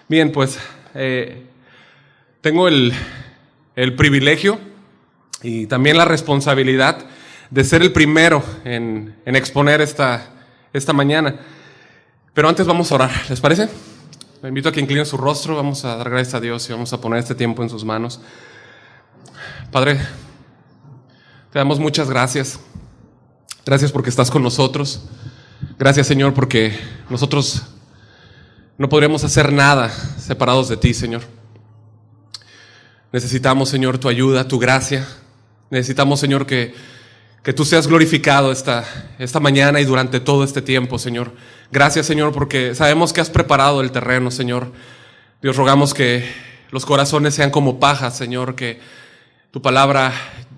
Bien, pues tengo el privilegio y también la responsabilidad de ser el primero en exponer esta mañana. Pero antes vamos a orar, ¿les parece? Me invito a que incline su rostro, vamos a dar gracias a Dios y vamos a poner este tiempo en sus manos. Padre, te damos muchas gracias. Gracias porque estás con nosotros. Gracias, Señor, porque nosotros no podríamos hacer nada separados de ti, Señor. Necesitamos, Señor, tu ayuda, tu gracia. Necesitamos, Señor, que tú seas glorificado esta mañana y durante todo este tiempo, Señor. Gracias, Señor, porque sabemos que has preparado el terreno, Señor. Dios, rogamos que los corazones sean como pajas, Señor, que tu palabra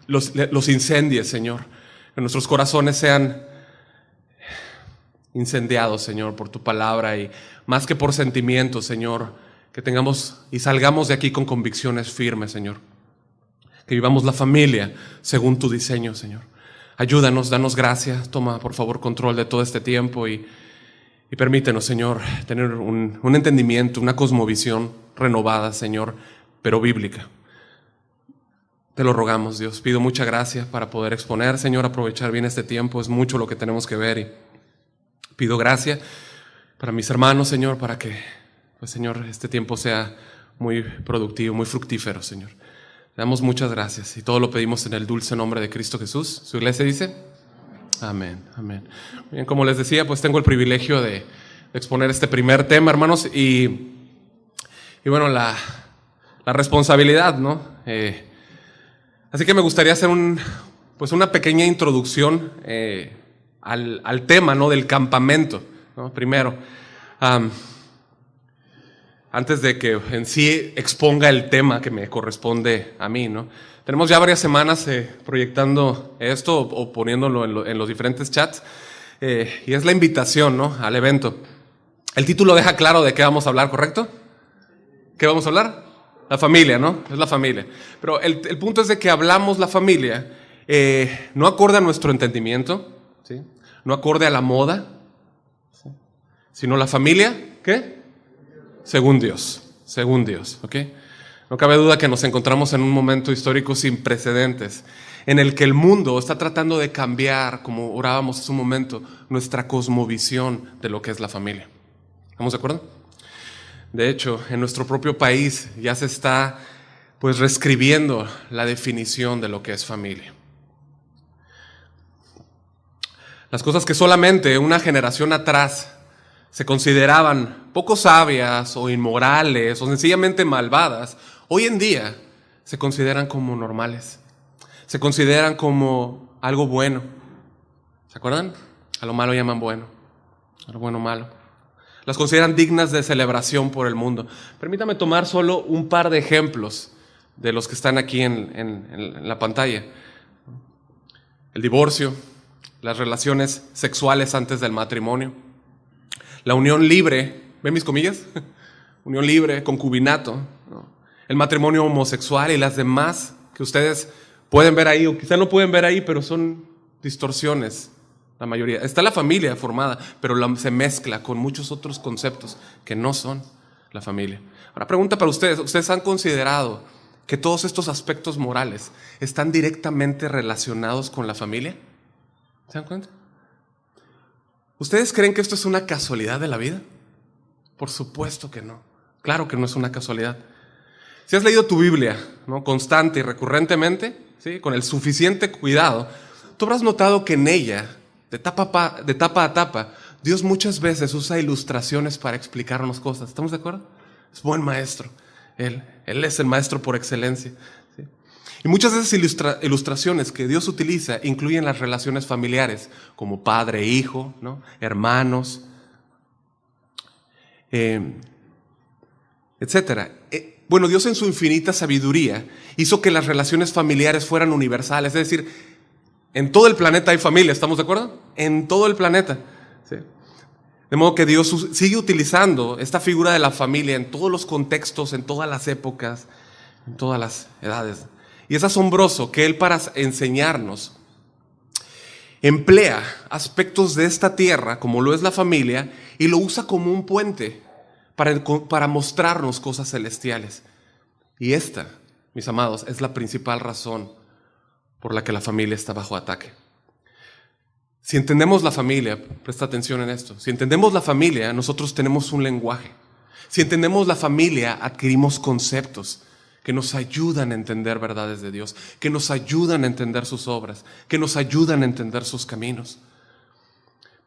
los incendie, Señor. Que nuestros corazones sean incendiados, Señor, por tu palabra y más que por sentimientos, Señor, que tengamos y salgamos de aquí con convicciones firmes, Señor. Que vivamos la familia según tu diseño, Señor. Ayúdanos, danos gracia, toma por favor control de todo este tiempo y permítenos, Señor, tener un entendimiento, una cosmovisión renovada, Señor, pero bíblica. Te lo rogamos, Dios. Pido mucha gracia para poder exponer, Señor, aprovechar bien este tiempo. Es mucho lo que tenemos que ver y pido gracia para mis hermanos, Señor, para que, pues, Señor, este tiempo sea muy productivo, muy fructífero, Señor. Te damos muchas gracias y todo lo pedimos en el dulce nombre de Cristo Jesús. ¿Su iglesia dice? Amén, amén. Bien, como les decía, pues tengo el privilegio de exponer este primer tema, hermanos, y bueno, la responsabilidad, ¿no? Así que me gustaría hacer una pequeña introducción al tema, ¿no? Del campamento, ¿no? Primero, antes de que en sí exponga el tema que me corresponde a mí, ¿no? Tenemos ya varias semanas proyectando esto o poniéndolo en los diferentes chats, y es la invitación, ¿no? Al evento. El título deja claro de qué vamos a hablar, ¿correcto? ¿Qué vamos a hablar? La familia, ¿no? Es la familia. Pero el punto es de que hablamos la familia no acorde a nuestro entendimiento, ¿sí? No acorde a la moda, ¿sí? Sino la familia, ¿qué? Según Dios, ¿ok? No cabe duda que nos encontramos en un momento histórico sin precedentes, en el que el mundo está tratando de cambiar, como orábamos hace un momento, nuestra cosmovisión de lo que es la familia. ¿Estamos de acuerdo? De hecho, en nuestro propio país ya se está, pues, reescribiendo la definición de lo que es familia. Las cosas que solamente una generación atrás se consideraban poco sabias o inmorales o sencillamente malvadas, hoy en día se consideran como normales, se consideran como algo bueno. ¿Se acuerdan? A lo malo llaman bueno, a lo bueno malo. Las consideran dignas de celebración por el mundo. Permítame tomar solo un par de ejemplos de los que están aquí en la pantalla. El divorcio, las relaciones sexuales antes del matrimonio, la unión libre, ¿ven mis comillas? Unión libre, concubinato, ¿no? El matrimonio homosexual y las demás que ustedes pueden ver ahí, o quizá no pueden ver ahí, pero son distorsiones, la mayoría. Está la familia formada, pero se mezcla con muchos otros conceptos que no son la familia. Ahora, pregunta para ustedes, ¿ustedes han considerado que todos estos aspectos morales están directamente relacionados con la familia? ¿Se dan cuenta? ¿Ustedes creen que esto es una casualidad de la vida? Por supuesto que no. Claro que no es una casualidad. Si has leído tu Biblia, ¿no? Constante y recurrentemente, ¿sí? Con el suficiente cuidado, tú habrás notado que en ella, de tapa a tapa, Dios muchas veces usa ilustraciones para explicarnos cosas. ¿Estamos de acuerdo? Es buen maestro. Él es el maestro por excelencia, ¿sí? Y muchas de esas ilustraciones que Dios utiliza incluyen las relaciones familiares, como padre, hijo, ¿no? Hermanos, etcétera. Bueno, Dios en su infinita sabiduría hizo que las relaciones familiares fueran universales, es decir, en todo el planeta hay familia, ¿estamos de acuerdo? En todo el planeta, ¿sí? De modo que Dios sigue utilizando esta figura de la familia en todos los contextos, en todas las épocas, en todas las edades. Y es asombroso que Él, para enseñarnos, emplea aspectos de esta tierra, como lo es la familia, y lo usa como un puente para mostrarnos cosas celestiales. Y esta, mis amados, es la principal razón por la que la familia está bajo ataque. Si entendemos la familia, presta atención en esto, si entendemos la familia, nosotros tenemos un lenguaje. Si entendemos la familia, adquirimos conceptos que nos ayudan a entender verdades de Dios, que nos ayudan a entender sus obras, que nos ayudan a entender sus caminos.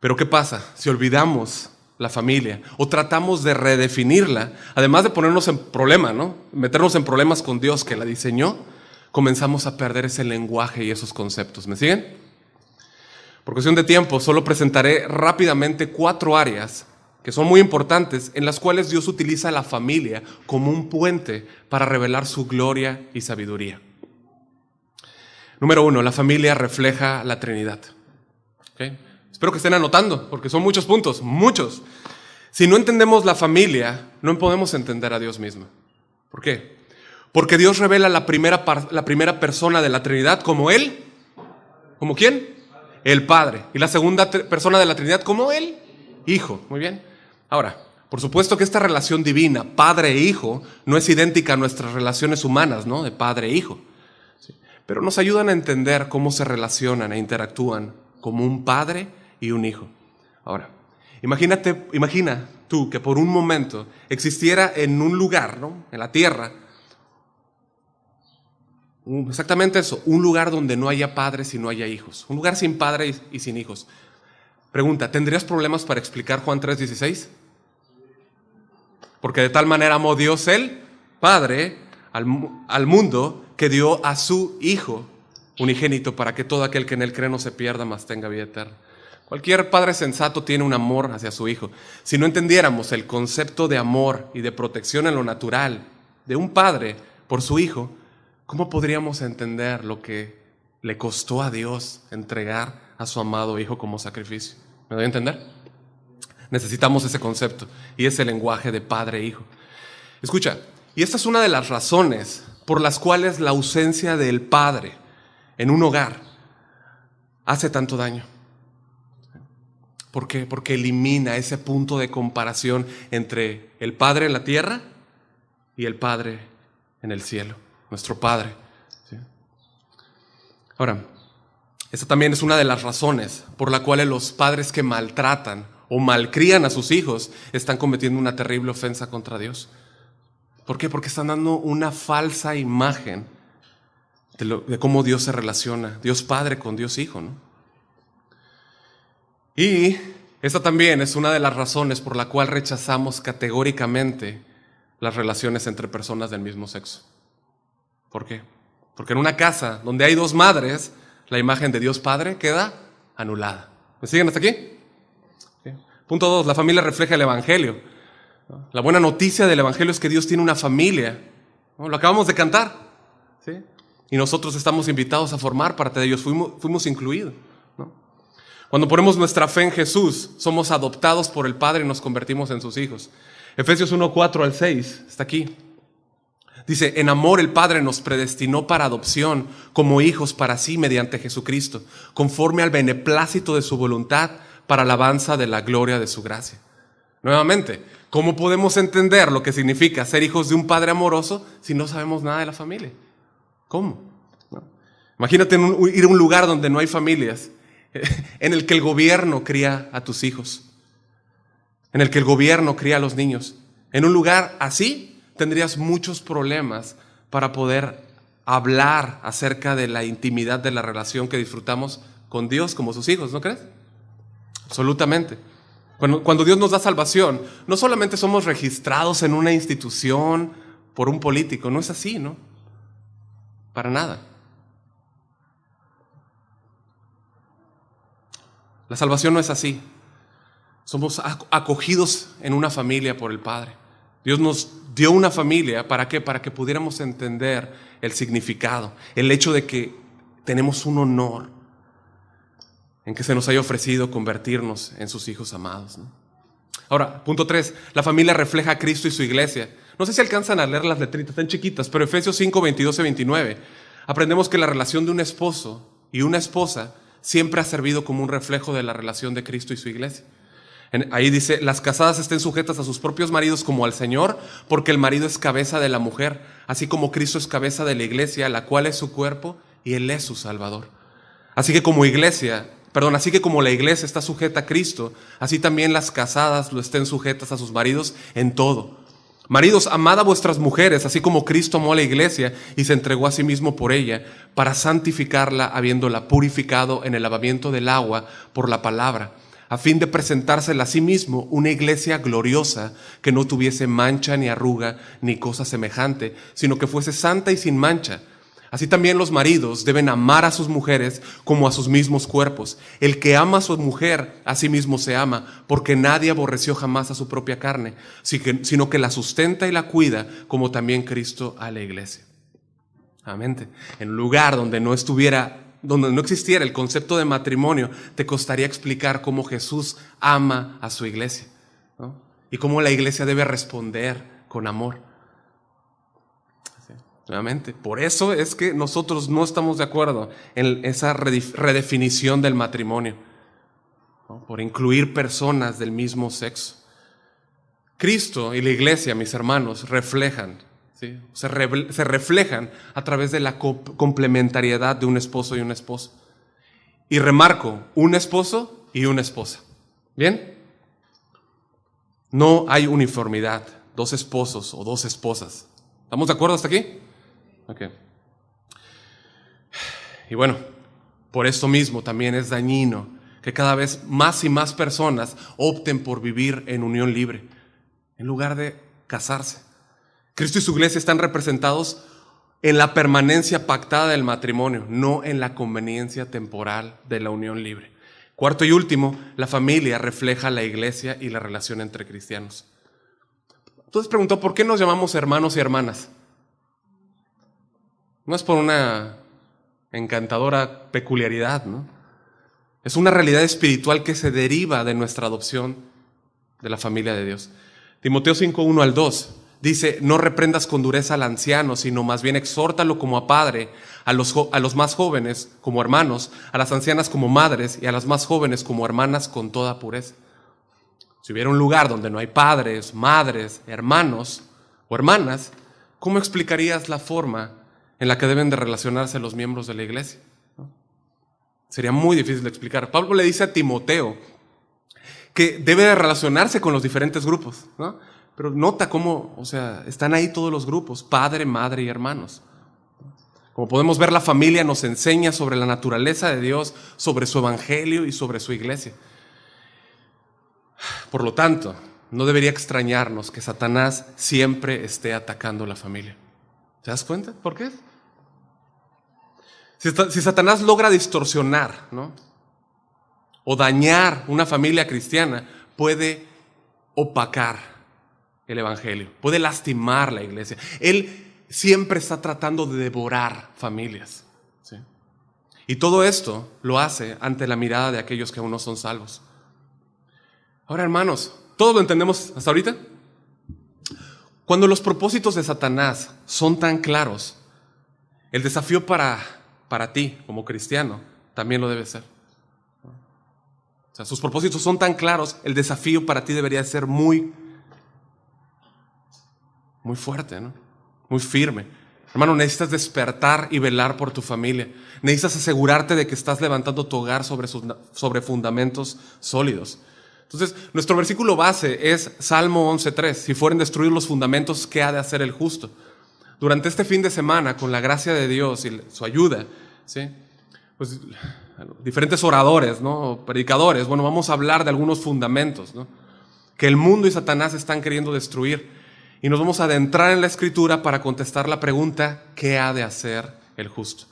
Pero ¿qué pasa si olvidamos la familia o tratamos de redefinirla? Además de ponernos en problema, ¿no? Meternos en problemas con Dios que la diseñó, comenzamos a perder ese lenguaje y esos conceptos. ¿Me siguen? Por cuestión de tiempo, solo presentaré rápidamente 4 áreas que son muy importantes, en las cuales Dios utiliza a la familia como un puente para revelar su gloria y sabiduría. Número 1, la familia refleja la Trinidad. ¿Okay? Espero que estén anotando, porque son muchos puntos, muchos. Si no entendemos la familia, no podemos entender a Dios mismo. ¿Por qué? Porque Dios revela la primera persona de la Trinidad como Él. ¿Como quién? El Padre. Y la segunda persona de la Trinidad como el Hijo. Muy bien. Ahora, por supuesto que esta relación divina, Padre e Hijo, no es idéntica a nuestras relaciones humanas, ¿no? De Padre e Hijo. Sí. Pero nos ayudan a entender cómo se relacionan e interactúan como un Padre y un Hijo. Ahora, imagina tú que por un momento existiera en un lugar, ¿no? En la tierra, exactamente eso, un lugar donde no haya padres y no haya hijos. Un lugar sin padre y sin hijos. Pregunta, ¿tendrías problemas para explicar Juan 3:16? Porque de tal manera amó Dios el Padre al mundo que dio a su Hijo unigénito para que todo aquel que en él cree no se pierda, mas tenga vida eterna. Cualquier padre sensato tiene un amor hacia su hijo. Si no entendiéramos el concepto de amor y de protección en lo natural de un padre por su hijo, ¿cómo podríamos entender lo que le costó a Dios entregar a su amado hijo como sacrificio? ¿Me doy a entender? Necesitamos ese concepto y ese lenguaje de padre e hijo. Escucha, y esta es una de las razones por las cuales la ausencia del padre en un hogar hace tanto daño. ¿Por qué? Porque elimina ese punto de comparación entre el Padre en la tierra y el Padre en el cielo, nuestro Padre. ¿Sí? Ahora, esta también es una de las razones por la cual los padres que maltratan o malcrían a sus hijos están cometiendo una terrible ofensa contra Dios. ¿Por qué? Porque están dando una falsa imagen de cómo Dios se relaciona, Dios Padre con Dios Hijo, ¿no? Y esta también es una de las razones por la cual rechazamos categóricamente las relaciones entre personas del mismo sexo. ¿Por qué? Porque en una casa donde hay 2 madres, la imagen de Dios Padre queda anulada. ¿Me siguen hasta aquí? ¿Sí? Punto 2, la familia refleja el Evangelio. La buena noticia del Evangelio es que Dios tiene una familia. ¿No? Lo acabamos de cantar. ¿Sí? Y nosotros estamos invitados a formar parte de ellos, fuimos incluidos. ¿No? Cuando ponemos nuestra fe en Jesús, somos adoptados por el Padre y nos convertimos en sus hijos. Efesios 1:4-6, está aquí. Dice, en amor el Padre nos predestinó para adopción como hijos para sí mediante Jesucristo, conforme al beneplácito de su voluntad, para alabanza de la gloria de su gracia. Nuevamente, ¿cómo podemos entender lo que significa ser hijos de un Padre amoroso si no sabemos nada de la familia? ¿Cómo? ¿No? Imagínate ir a un lugar donde no hay familias, en el que el gobierno cría a tus hijos, en el que el gobierno cría a los niños. En un lugar así tendrías muchos problemas para poder hablar acerca de la intimidad de la relación que disfrutamos con Dios como sus hijos, ¿no crees? Absolutamente. Cuando Dios nos da salvación, no solamente somos registrados en una institución por un político, no es así, ¿no? Para nada. La salvación no es así. Somos acogidos en una familia por el Padre. Dios nos dio una familia, ¿para qué? Para que pudiéramos entender el significado, el hecho de que tenemos un honor en que se nos haya ofrecido convertirnos en sus hijos amados, ¿no? Ahora, punto 3, la familia refleja a Cristo y su iglesia. No sé si alcanzan a leer las letritas, están chiquitas, pero Efesios 5:22-29, aprendemos que la relación de un esposo y una esposa siempre ha servido como un reflejo de la relación de Cristo y su iglesia. Ahí dice, las casadas estén sujetas a sus propios maridos como al Señor, porque el marido es cabeza de la mujer, así como Cristo es cabeza de la iglesia, la cual es su cuerpo y Él es su Salvador. Así que como la iglesia está sujeta a Cristo, así también las casadas lo estén sujetas a sus maridos en todo. Maridos, amad a vuestras mujeres, así como Cristo amó a la iglesia y se entregó a sí mismo por ella, para santificarla, habiéndola purificado en el lavamiento del agua por la palabra, a fin de presentársela a sí mismo una iglesia gloriosa, que no tuviese mancha ni arruga ni cosa semejante, sino que fuese santa y sin mancha. Así también los maridos deben amar a sus mujeres como a sus mismos cuerpos. El que ama a su mujer, a sí mismo se ama, porque nadie aborreció jamás a su propia carne, sino que la sustenta y la cuida, como también Cristo a la iglesia. Amén. En un lugar donde no existiera el concepto de matrimonio, te costaría explicar cómo Jesús ama a su iglesia, ¿no? Y cómo la iglesia debe responder con amor. Nuevamente, por eso es que nosotros no estamos de acuerdo en esa redefinición del matrimonio, ¿no? Por incluir personas del mismo sexo. Cristo y la iglesia, mis hermanos, reflejan, ¿sí? se reflejan a través de la complementariedad de un esposo y una esposa. Y remarco, un esposo y una esposa. ¿Bien? No hay uniformidad, dos esposos o dos esposas. ¿Estamos de acuerdo hasta aquí? Okay. Y bueno, por esto mismo también es dañino que cada vez más y más personas opten por vivir en unión libre, en lugar de casarse. Cristo y su iglesia están representados en la permanencia pactada del matrimonio, no en la conveniencia temporal de la unión libre. Cuarto y último, la familia refleja la iglesia y la relación entre cristianos. Entonces preguntó, ¿por qué nos llamamos hermanos y hermanas? No es por una encantadora peculiaridad, ¿no? Es una realidad espiritual que se deriva de nuestra adopción de la familia de Dios. Timoteo 5:1 al 2 dice, no reprendas con dureza al anciano, sino más bien exhórtalo como a padre, a los más jóvenes como hermanos, a las ancianas como madres y a las más jóvenes como hermanas con toda pureza. Si hubiera un lugar donde no hay padres, madres, hermanos o hermanas, ¿cómo explicarías la forma en la que deben de relacionarse los miembros de la iglesia? ¿No? Sería muy difícil de explicar. Pablo le dice a Timoteo que debe de relacionarse con los diferentes grupos, ¿no? Pero nota cómo, están ahí todos los grupos, padre, madre y hermanos. Como podemos ver, la familia nos enseña sobre la naturaleza de Dios, sobre su evangelio y sobre su iglesia. Por lo tanto, no debería extrañarnos que Satanás siempre esté atacando la familia. ¿Te das cuenta? ¿Por qué? Si Satanás logra distorsionar, ¿no? O dañar una familia cristiana, puede opacar el evangelio, puede lastimar la iglesia. Él siempre está tratando de devorar familias, ¿sí? Y todo esto lo hace ante la mirada de aquellos que aún no son salvos. Ahora, hermanos, ¿todos lo entendemos hasta ahorita? Cuando los propósitos de Satanás son tan claros, el desafío para ti como cristiano también lo debe ser. Sus propósitos son tan claros, el desafío para ti debería ser muy fuerte, ¿no? Muy firme. Hermano, necesitas despertar y velar por tu familia. Necesitas asegurarte de que estás levantando tu hogar sobre fundamentos sólidos. Entonces, nuestro versículo base es Salmo 11:3. Si fueren destruidos los fundamentos, ¿qué ha de hacer el justo? Durante este fin de semana, con la gracia de Dios y su ayuda, ¿sí? Pues diferentes oradores, ¿no? Predicadores, vamos a hablar de algunos fundamentos, ¿no? Que el mundo y Satanás están queriendo destruir. Y nos vamos a adentrar en la Escritura para contestar la pregunta, ¿qué ha de hacer el justo?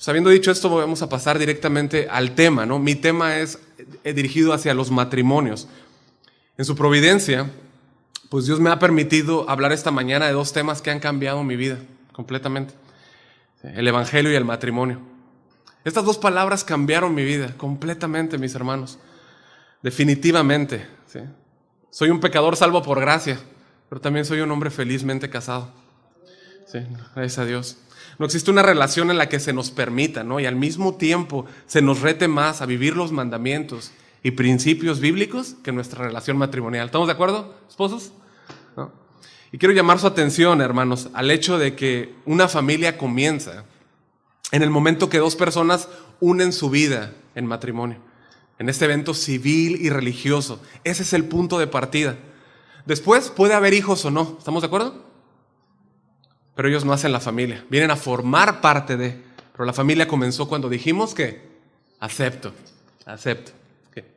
Habiendo dicho esto, vamos a pasar directamente al tema, ¿no? Mi tema es dirigido hacia los matrimonios. En su providencia, pues Dios me ha permitido hablar esta mañana de dos temas que han cambiado mi vida completamente. El evangelio y el matrimonio. Estas dos palabras cambiaron mi vida completamente, mis hermanos. Definitivamente, ¿sí? Soy un pecador salvo por gracia, pero también soy un hombre felizmente casado. Sí, gracias a Dios. No existe una relación en la que se nos permita, ¿no? Y al mismo tiempo se nos rete más a vivir los mandamientos y principios bíblicos que nuestra relación matrimonial. ¿Estamos de acuerdo, esposos? ¿No? Y quiero llamar su atención, hermanos, al hecho de que una familia comienza en el momento que dos personas unen su vida en matrimonio, en este evento civil y religioso. Ese es el punto de partida. Después puede haber hijos o no, ¿estamos de acuerdo? Pero ellos no hacen la familia, vienen a formar parte de. Pero la familia comenzó cuando dijimos que acepto. ¿Qué?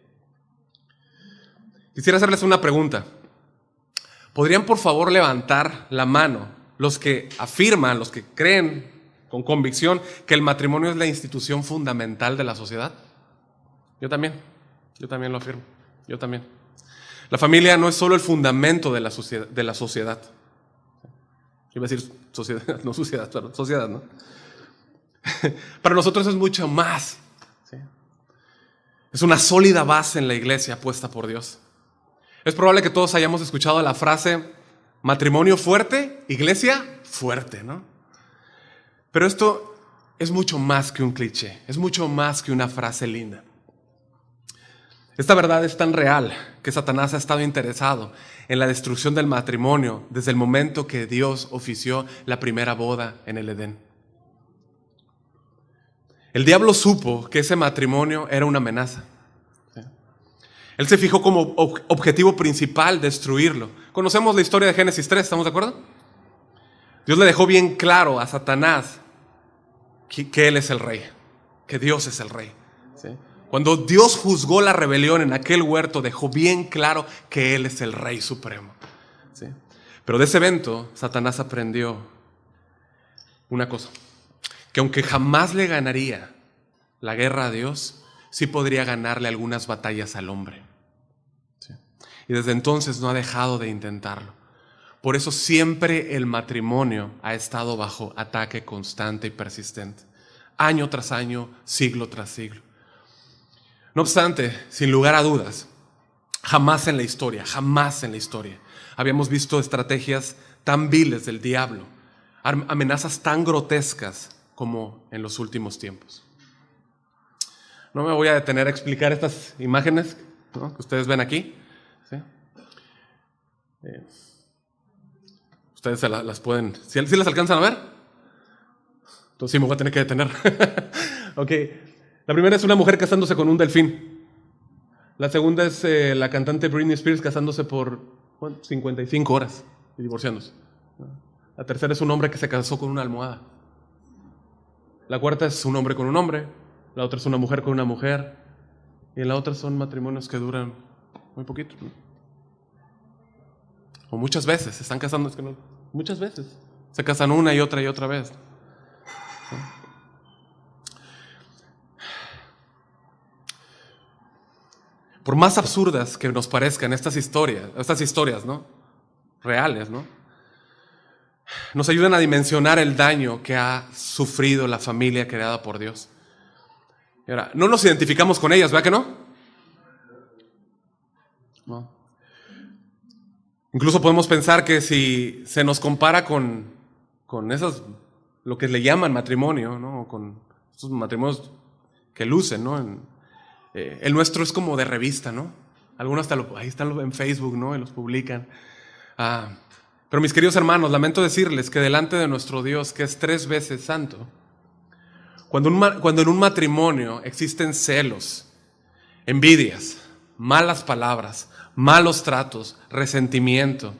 Quisiera hacerles una pregunta. ¿Podrían por favor levantar la mano los que afirman, los que creen con convicción que el matrimonio es la institución fundamental de la sociedad? Yo también lo afirmo, yo también. La familia no es solo el fundamento de la sociedad. Iba a decir sociedad, no suciedad, pero sociedad, ¿no? Para nosotros es mucho más. ¿Sí? Es una sólida base en la iglesia puesta por Dios. Es probable que todos hayamos escuchado la frase matrimonio fuerte, iglesia fuerte, ¿no? Pero esto es mucho más que un cliché, es mucho más que una frase linda. Esta verdad es tan real que Satanás ha estado interesado en la destrucción del matrimonio desde el momento que Dios ofició la primera boda en el Edén. El diablo supo que ese matrimonio era una amenaza. Él se fijó como objetivo principal destruirlo. Conocemos la historia de Génesis 3, ¿estamos de acuerdo? Dios le dejó bien claro a Satanás que Él es el rey, que Dios es el rey. ¿Sí? Cuando Dios juzgó la rebelión en aquel huerto, dejó bien claro que Él es el Rey Supremo. ¿Sí? Pero de ese evento, Satanás aprendió una cosa, que aunque jamás le ganaría la guerra a Dios, sí podría ganarle algunas batallas al hombre. ¿Sí? Y desde entonces no ha dejado de intentarlo. Por eso siempre el matrimonio ha estado bajo ataque constante y persistente, año tras año, siglo tras siglo. No obstante, sin lugar a dudas, jamás en la historia, habíamos visto estrategias tan viles del diablo, amenazas tan grotescas como en los últimos tiempos. No me voy a detener a explicar estas imágenes, ¿no?, que ustedes ven aquí. ¿Sí? Ustedes las pueden, ¿sí las alcanzan a ver? Entonces sí me voy a tener que detener. Ok. La primera es una mujer casándose con un delfín. La segunda es la cantante Britney Spears casándose por 55 horas y divorciándose. La tercera es un hombre que se casó con una almohada. La cuarta es un hombre con un hombre. La otra es una mujer con una mujer. Y en la otra son matrimonios que duran muy poquito, ¿no? O muchas veces se están casando, muchas veces se casan una y otra vez. ¿Sí? Por más absurdas que nos parezcan estas historias, ¿no?, reales, ¿no?, nos ayudan a dimensionar el daño que ha sufrido la familia creada por Dios. Y ahora, no nos identificamos con ellas, ¿verdad que no? No. Incluso podemos pensar que si se nos compara con esas, lo que le llaman matrimonio, ¿no?, con esos matrimonios que lucen, ¿no?, el nuestro es como de revista, ¿no? Algunos hasta ahí están en Facebook, ¿no?, y los publican. Pero mis queridos hermanos, lamento decirles que delante de nuestro Dios, que es 3 veces santo, cuando en un matrimonio existen celos, envidias, malas palabras, malos tratos, resentimiento,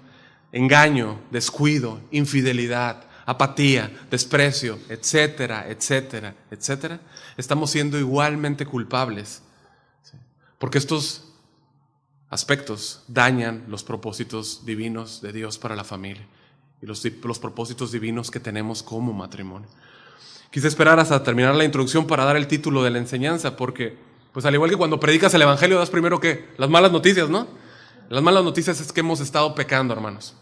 engaño, descuido, infidelidad, apatía, desprecio, etcétera, estamos siendo igualmente culpables. Porque estos aspectos dañan los propósitos divinos de Dios para la familia y los propósitos divinos que tenemos como matrimonio. Quise esperar hasta terminar la introducción para dar el título de la enseñanza, porque, pues al igual que cuando predicas el evangelio, das primero ¿qué? Las malas noticias, ¿no? Las malas noticias es que hemos estado pecando, hermanos.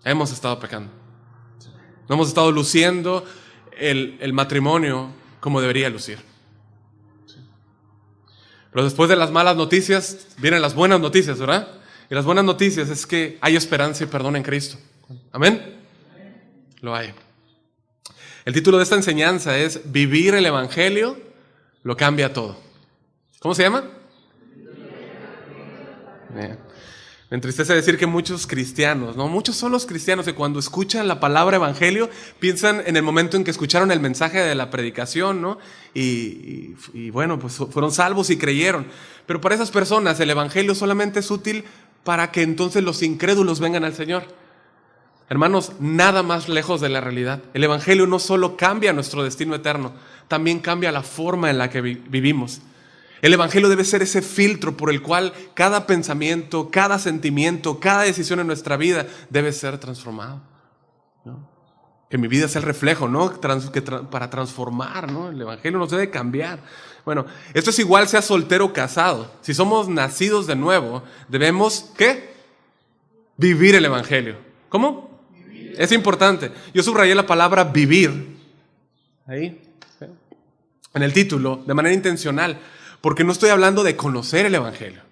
Hemos estado pecando. No hemos estado luciendo el matrimonio como debería lucir. Pero después de las malas noticias vienen las buenas noticias, ¿verdad? Y las buenas noticias es que hay esperanza y perdón en Cristo. ¿Amén? Lo hay. El título de esta enseñanza es Vivir el Evangelio lo cambia todo. ¿Cómo se llama? Me entristece decir que muchos cristianos, ¿no? Muchos son los cristianos que cuando escuchan la palabra evangelio piensan en el momento en que escucharon el mensaje de la predicación, ¿no? Y bueno, pues fueron salvos y creyeron. Pero para esas personas el evangelio solamente es útil para que entonces los incrédulos vengan al Señor. Hermanos, nada más lejos de la realidad. El evangelio no solo cambia nuestro destino eterno, también cambia la forma en la que vivimos. El evangelio debe ser ese filtro por el cual cada pensamiento, cada sentimiento, cada decisión en nuestra vida debe ser transformado, ¿no? Que mi vida sea el reflejo, ¿no? Para transformar, ¿no? El evangelio nos debe cambiar. Bueno, esto es igual sea soltero o casado. Si somos nacidos de nuevo, debemos, ¿qué? Vivir el evangelio. ¿Cómo? Vivir. Es importante. Yo subrayé la palabra vivir ahí, ¿sí? En el título, de manera intencional. Porque no estoy hablando de conocer el evangelio.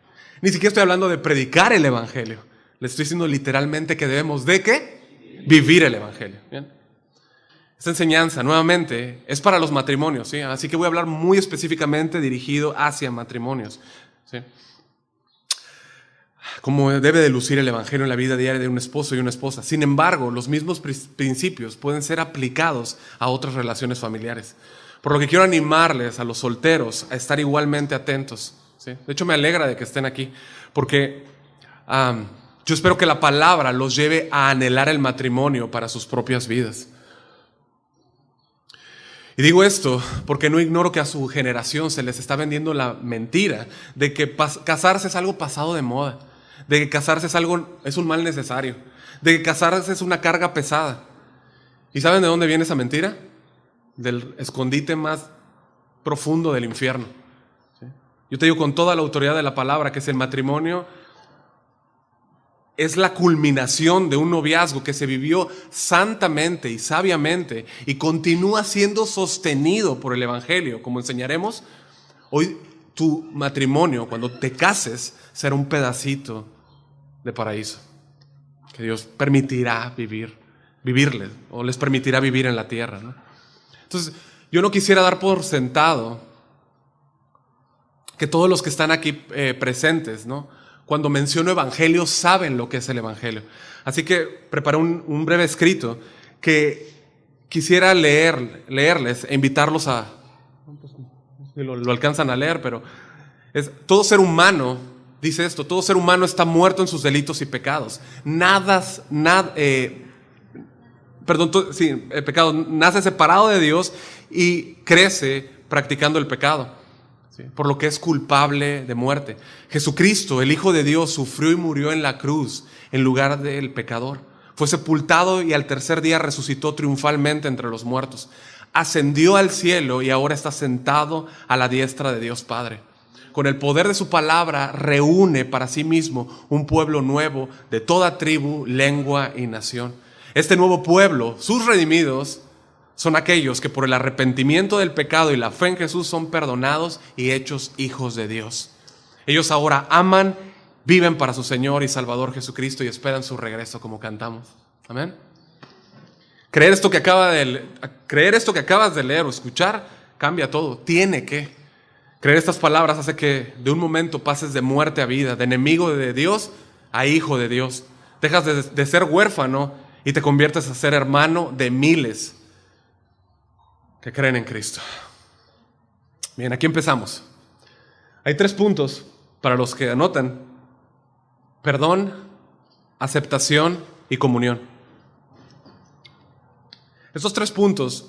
Ni siquiera estoy hablando de predicar el evangelio. Le estoy diciendo literalmente que debemos de ¿qué? Vivir el evangelio. ¿Bien? Esta enseñanza, nuevamente, es para los matrimonios, ¿sí? Así que voy a hablar muy específicamente dirigido hacia matrimonios, ¿sí? Cómo debe de lucir el evangelio en la vida diaria de un esposo y una esposa. Sin embargo, los mismos principios pueden ser aplicados a otras relaciones familiares. Por lo que quiero animarles a los solteros a estar igualmente atentos, ¿sí? De hecho, me alegra de que estén aquí, porque yo espero que la palabra los lleve a anhelar el matrimonio para sus propias vidas. Y digo esto porque no ignoro que a su generación se les está vendiendo la mentira de que casarse es algo pasado de moda, de que casarse es un mal necesario, de que casarse es una carga pesada. ¿Y saben de dónde viene esa mentira? Del escondite más profundo del infierno, ¿sí? Yo te digo con toda la autoridad de la palabra que es el matrimonio es la culminación de un noviazgo que se vivió santamente y sabiamente y continúa siendo sostenido por el evangelio, como enseñaremos. Hoy tu matrimonio, cuando te cases, será un pedacito de paraíso que Dios permitirá vivirles, o les permitirá vivir en la tierra, ¿no? Entonces, yo no quisiera dar por sentado que todos los que están aquí presentes, ¿no? Cuando menciono evangelio saben lo que es el evangelio. Así que preparé un breve escrito que quisiera leerles e invitarlos a... Lo alcanzan a leer, pero todo ser humano, dice esto, todo ser humano está muerto en sus delitos y pecados. El pecado nace separado de Dios y crece practicando el pecado, ¿sí? Por lo que es culpable de muerte. Jesucristo, el Hijo de Dios, sufrió y murió en la cruz en lugar del pecador. Fue sepultado y al tercer día resucitó triunfalmente entre los muertos. Ascendió al cielo y ahora está sentado a la diestra de Dios Padre. Con el poder de su palabra reúne para sí mismo un pueblo nuevo de toda tribu, lengua y nación. Este nuevo pueblo, sus redimidos, son aquellos que por el arrepentimiento del pecado y la fe en Jesús son perdonados y hechos hijos de Dios. Ellos ahora aman, viven para su Señor y Salvador Jesucristo y esperan su regreso, como cantamos. Amén. Creer esto que acabas de leer o escuchar cambia todo. Tiene que. Creer estas palabras hace que de un momento pases de muerte a vida, de enemigo de Dios a hijo de Dios. Dejas de ser huérfano y te conviertes a ser hermano de miles que creen en Cristo. Bien, aquí empezamos. Hay 3 puntos para los que anotan: perdón, aceptación y comunión. Estos 3 puntos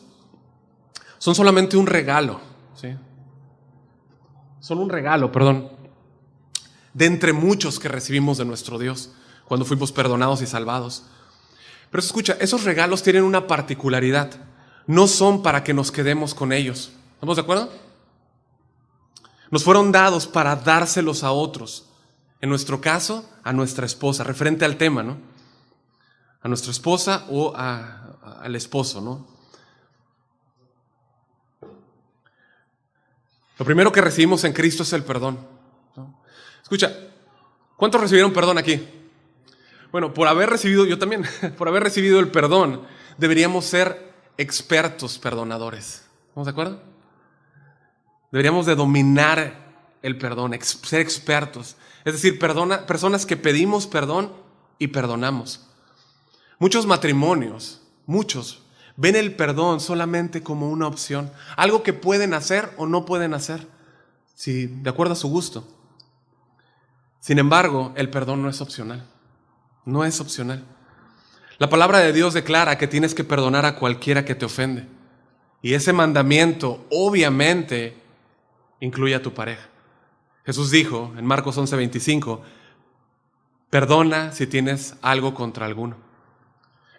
son solamente un regalo, ¿sí? Son un regalo, de entre muchos que recibimos de nuestro Dios cuando fuimos perdonados y salvados. Pero escucha, esos regalos tienen una particularidad. No son para que nos quedemos con ellos. ¿Estamos de acuerdo? Nos fueron dados para dárselos a otros. En nuestro caso, a nuestra esposa, referente al tema, ¿no? A nuestra esposa o al esposo, ¿no? Lo primero que recibimos en Cristo es el perdón, ¿no? Escucha, ¿cuántos recibieron perdón aquí? Bueno, por haber recibido el perdón, deberíamos ser expertos perdonadores. ¿Estamos de acuerdo? Deberíamos de dominar el perdón, ser expertos. Es decir, personas que pedimos perdón y perdonamos. Muchos matrimonios, ven el perdón solamente como una opción, algo que pueden hacer o no pueden hacer, si de acuerdo a su gusto. Sin embargo, el perdón no es opcional. No es opcional. La palabra de Dios declara que tienes que perdonar a cualquiera que te ofende. Y ese mandamiento, obviamente, incluye a tu pareja. Jesús dijo en Marcos 11:25, perdona si tienes algo contra alguno.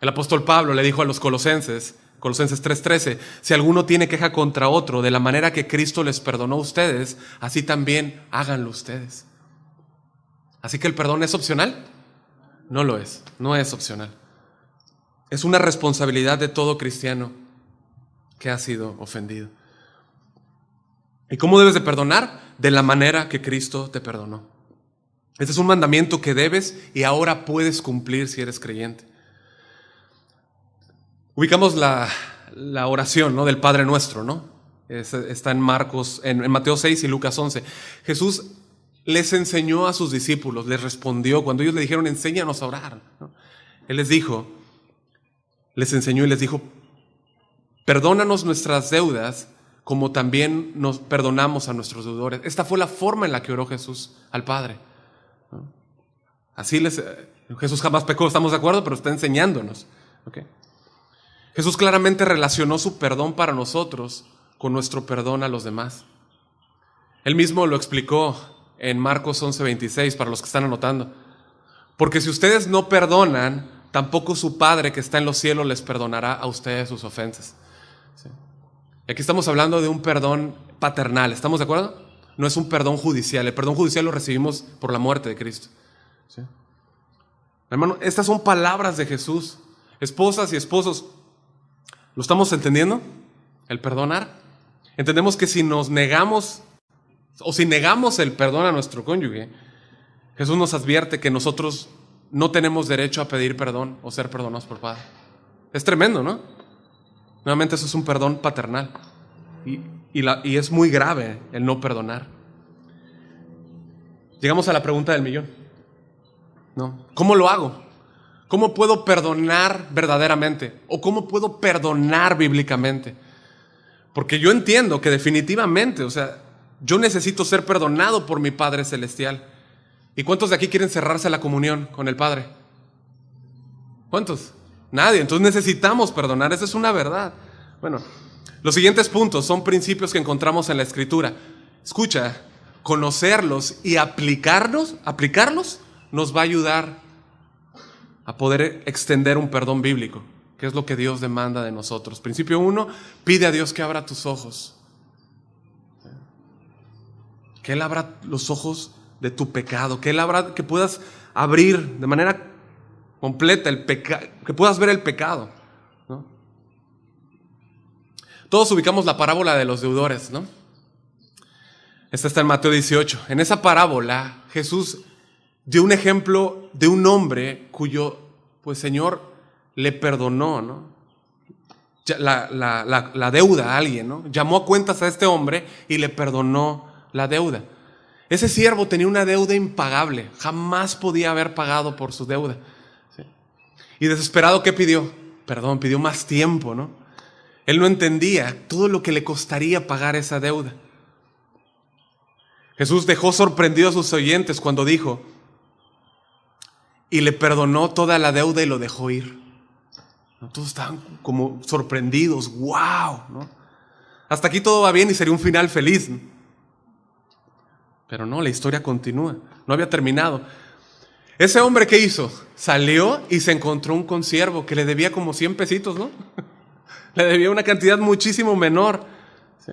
El apóstol Pablo le dijo a los Colosenses 3:13, si alguno tiene queja contra otro, de la manera que Cristo les perdonó a ustedes, así también háganlo ustedes. Así que el perdón es opcional. No lo es, no es opcional. Es una responsabilidad de todo cristiano que ha sido ofendido. ¿Y cómo debes de perdonar? De la manera que Cristo te perdonó. Este es un mandamiento que debes y ahora puedes cumplir si eres creyente. Ubicamos la oración, ¿no?, del Padre Nuestro, ¿no? Está en Mateo 6 y Lucas 11. Jesús les enseñó a sus discípulos, les respondió cuando ellos le dijeron, enséñanos a orar, ¿no? Él les enseñó y les dijo, perdónanos nuestras deudas como también nos perdonamos a nuestros deudores. Esta fue la forma en la que oró Jesús al Padre, ¿no? Jesús jamás pecó, estamos de acuerdo, pero está enseñándonos, ¿okay? Jesús claramente relacionó su perdón para nosotros con nuestro perdón a los demás. Él mismo lo explicó en Marcos 11:26, para los que están anotando. Porque si ustedes no perdonan, tampoco su Padre que está en los cielos les perdonará a ustedes sus ofensas. ¿Sí? Aquí estamos hablando de un perdón paternal, ¿estamos de acuerdo? No es un perdón judicial. El perdón judicial lo recibimos por la muerte de Cristo. ¿Sí? Hermano, estas son palabras de Jesús. Esposas y esposos, ¿lo estamos entendiendo? El perdonar. Entendemos que si nos negamos o si negamos el perdón a nuestro cónyuge, Jesús nos advierte que nosotros no tenemos derecho a pedir perdón o ser perdonados por Padre. Es tremendo, ¿no? Nuevamente eso es un perdón paternal. Y es muy grave el no perdonar. Llegamos a la pregunta del millón, ¿no? ¿Cómo lo hago? ¿Cómo puedo perdonar verdaderamente? ¿O cómo puedo perdonar bíblicamente? Porque yo entiendo que definitivamente, yo necesito ser perdonado por mi Padre Celestial. ¿Y cuántos de aquí quieren cerrarse a la comunión con el Padre? ¿Cuántos? Nadie. Entonces necesitamos perdonar, esa es una verdad. Bueno, los siguientes puntos son principios que encontramos en la Escritura. Escucha, conocerlos y aplicarlos nos va a ayudar a poder extender un perdón bíblico, que es lo que Dios demanda de nosotros. Principio 1, pide a Dios que abra tus ojos. Que Él abra los ojos de tu pecado, que puedas abrir de manera completa el pecado, que puedas ver el pecado, ¿no? Todos ubicamos la parábola de los deudores, ¿no? Esta está en Mateo 18. En esa parábola, Jesús dio un ejemplo de un hombre cuyo, Señor le perdonó, ¿no?, la deuda a alguien, ¿no? Llamó a cuentas a este hombre y le perdonó la deuda. Ese siervo tenía una deuda impagable, jamás podía haber pagado por su deuda, ¿sí? Y desesperado, ¿qué pidió? Perdón, pidió más tiempo, ¿no? Él no entendía todo lo que le costaría pagar esa deuda. Jesús dejó sorprendido a sus oyentes cuando dijo, y le perdonó toda la deuda y lo dejó ir. Todos estaban como sorprendidos, wow, ¿no? Hasta aquí todo va bien y sería un final feliz, ¿no? Pero no, la historia continúa, no había terminado. Ese hombre, ¿qué hizo? Salió y se encontró un consiervo que le debía como 100 pesitos, ¿no? Le debía una cantidad muchísimo menor, ¿sí?,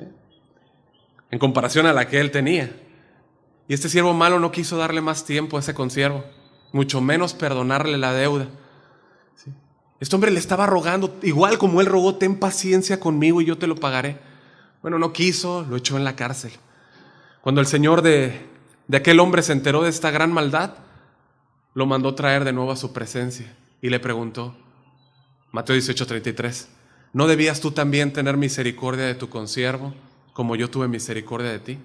en comparación a la que él tenía. Y este siervo malo no quiso darle más tiempo a ese consiervo, mucho menos perdonarle la deuda, ¿sí? Este hombre le estaba rogando, igual como él rogó, ten paciencia conmigo y yo te lo pagaré. Bueno, no quiso, lo echó en la cárcel. Cuando el señor de aquel hombre se enteró de esta gran maldad, lo mandó traer de nuevo a su presencia y le preguntó, Mateo 18:33, ¿no debías tú también tener misericordia de tu consiervo como yo tuve misericordia de ti?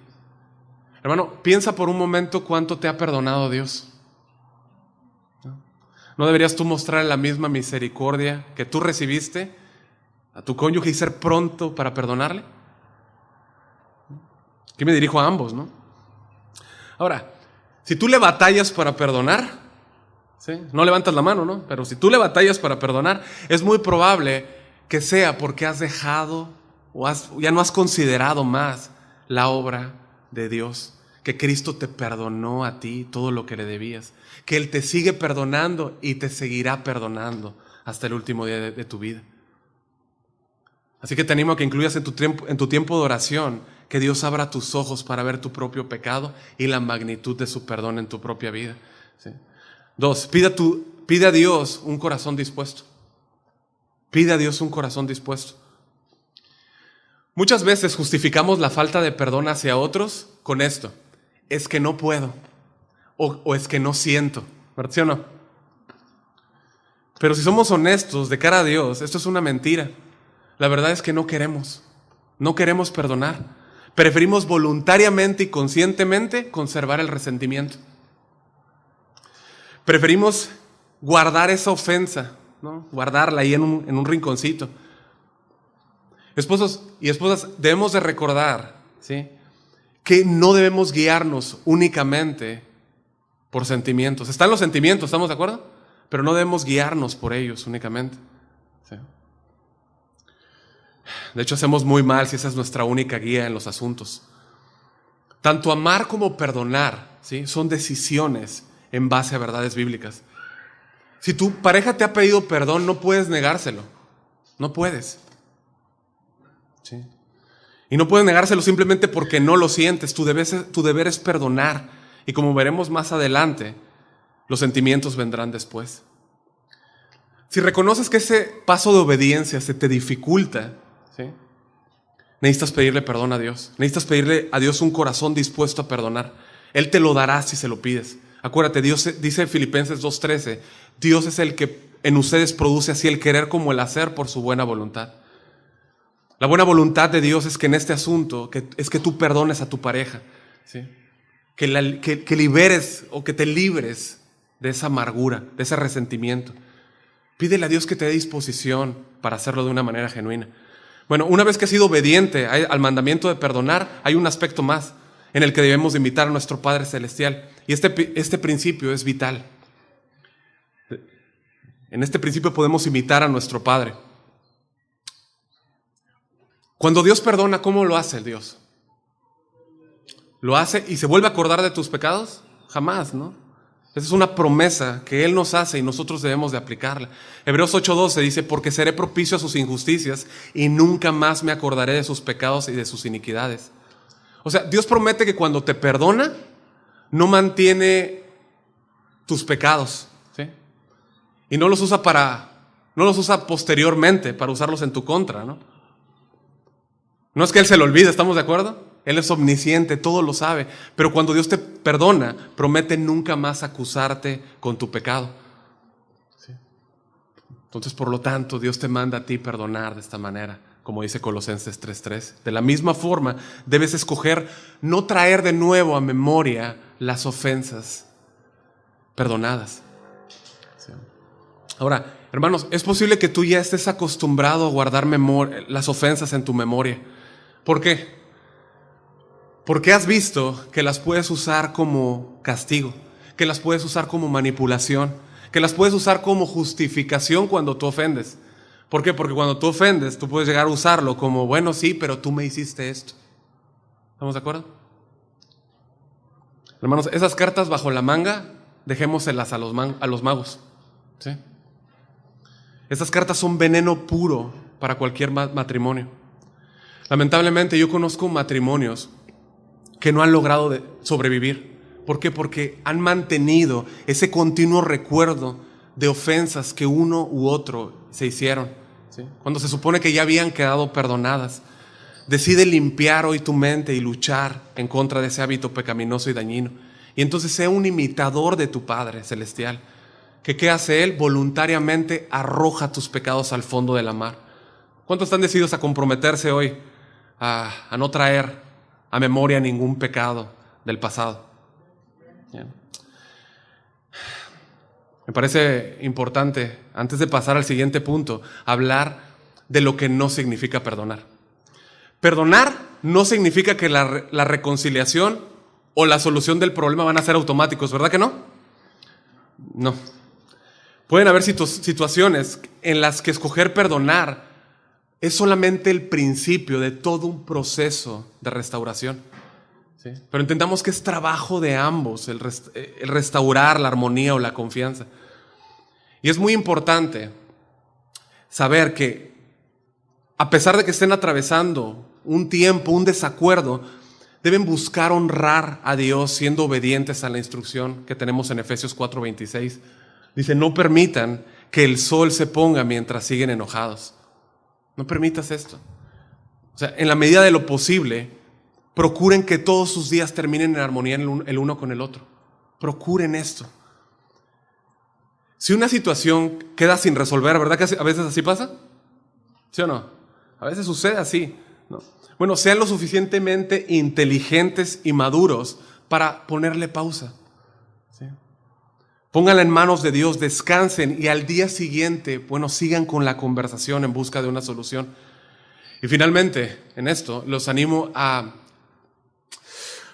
Hermano, piensa por un momento cuánto te ha perdonado Dios. ¿No deberías tú mostrar la misma misericordia que tú recibiste a tu cónyuge y ser pronto para perdonarle? Aquí me dirijo a ambos, ¿no? Ahora, si tú le batallas para perdonar, ¿sí? No levantas la mano, ¿no? Pero si tú le batallas para perdonar, es muy probable que sea porque has dejado o ya no has considerado más la obra de Dios, que Cristo te perdonó a ti todo lo que le debías, que Él te sigue perdonando y te seguirá perdonando hasta el último día de tu vida. Así que te animo a que incluyas en tu tiempo de oración que Dios abra tus ojos para ver tu propio pecado y la magnitud de su perdón en tu propia vida. ¿Sí? 2, pide a Dios un corazón dispuesto. Pide a Dios un corazón dispuesto. Muchas veces justificamos la falta de perdón hacia otros con esto: es que no puedo, o es que no siento, ¿sí o no? Pero si somos honestos de cara a Dios, esto es una mentira. La verdad es que no queremos perdonar. Preferimos voluntariamente y conscientemente conservar el resentimiento. Preferimos guardar esa ofensa, ¿no? Guardarla ahí en un rinconcito. Esposos y esposas, debemos de recordar, ¿sí?, que no debemos guiarnos únicamente por sentimientos. Están los sentimientos, ¿estamos de acuerdo? Pero no debemos guiarnos por ellos únicamente. ¿Sí? De hecho, hacemos muy mal si esa es nuestra única guía en los asuntos. Tanto amar como perdonar, ¿sí?, son decisiones en base a verdades bíblicas. Si tu pareja te ha pedido perdón, no puedes negárselo. No puedes. ¿Sí? Y no puedes negárselo simplemente porque no lo sientes. Tu deber es perdonar. Y como veremos más adelante, los sentimientos vendrán después. Si reconoces que ese paso de obediencia se te dificulta, ¿sí?, necesitas pedirle perdón a Dios. Necesitas pedirle a Dios un corazón dispuesto a perdonar. Él te lo dará si se lo pides. Acuérdate, Dios dice Filipenses 2:13, Dios es el que en ustedes produce así el querer como el hacer por su buena voluntad. La buena voluntad de Dios es que en este asunto, es que tú perdones a tu pareja, ¿sí?, que liberes o que te libres de esa amargura, de ese resentimiento. Pídele a Dios que te dé disposición para hacerlo de una manera genuina. Bueno, una vez que has sido obediente al mandamiento de perdonar, hay un aspecto más en el que debemos de imitar a nuestro Padre Celestial. Y este principio es vital. En este principio podemos imitar a nuestro Padre. Cuando Dios perdona, ¿cómo lo hace el Dios? ¿Lo hace y se vuelve a acordar de tus pecados? Jamás, ¿no? Esa es una promesa que Él nos hace y nosotros debemos de aplicarla. Hebreos 8:12 dice, porque seré propicio a sus injusticias y nunca más me acordaré de sus pecados y de sus iniquidades. O sea, Dios promete que cuando te perdona, no mantiene tus pecados, ¿sí?, y no los usa posteriormente para usarlos en tu contra, ¿no? No es que Él se lo olvide, ¿estamos de acuerdo? Él es omnisciente, todo lo sabe. Pero cuando Dios te perdona, promete nunca más acusarte con tu pecado. ¿Sí? Entonces, por lo tanto, Dios te manda a ti perdonar de esta manera, como dice Colosenses 3:3. De la misma forma, debes escoger no traer de nuevo a memoria las ofensas perdonadas. ¿Sí? Ahora, hermanos, es posible que tú ya estés acostumbrado a guardar las ofensas en tu memoria. ¿Por qué? Porque has visto que las puedes usar como castigo, que las puedes usar como manipulación, que las puedes usar como justificación cuando tú ofendes. ¿Por qué? Porque cuando tú ofendes, tú puedes llegar a usarlo como, bueno, sí, pero tú me hiciste esto. ¿Estamos de acuerdo? Hermanos, esas cartas bajo la manga, dejémoselas a los magos. ¿Sí? Esas cartas son veneno puro para cualquier matrimonio. Lamentablemente yo conozco matrimonios que no han logrado sobrevivir. ¿Por qué? Porque han mantenido ese continuo recuerdo de ofensas que uno u otro se hicieron, ¿sí?, cuando se supone que ya habían quedado perdonadas. Decide limpiar hoy tu mente y luchar en contra de ese hábito pecaminoso y dañino. Y entonces sea un imitador de tu Padre Celestial. Que ¿qué hace Él? Voluntariamente arroja tus pecados al fondo de la mar. ¿Cuántos están decididos a comprometerse hoy a no traer a memoria ningún pecado del pasado. Bien. Me parece importante, antes de pasar al siguiente punto, hablar de lo que no significa perdonar. Perdonar no significa que la reconciliación o la solución del problema van a ser automáticos, ¿verdad que no? No. Pueden haber situaciones en las que escoger perdonar es solamente el principio de todo un proceso de restauración. ¿Sí? Pero entendamos que es trabajo de ambos el restaurar la armonía o la confianza. Y es muy importante saber que a pesar de que estén atravesando un tiempo, un desacuerdo, deben buscar honrar a Dios siendo obedientes a la instrucción que tenemos en Efesios 4:26. Dice, no permitan que el sol se ponga mientras siguen enojados. No permitas esto. O sea, en la medida de lo posible, procuren que todos sus días terminen en armonía el uno con el otro. Procuren esto. Si una situación queda sin resolver, ¿verdad que a veces así pasa? ¿Sí o no? A veces sucede así, ¿no? Bueno, sean lo suficientemente inteligentes y maduros para ponerle pausa. ¿Sí? Pónganla en manos de Dios, descansen y al día siguiente, bueno, sigan con la conversación en busca de una solución. Y finalmente, en esto, los animo a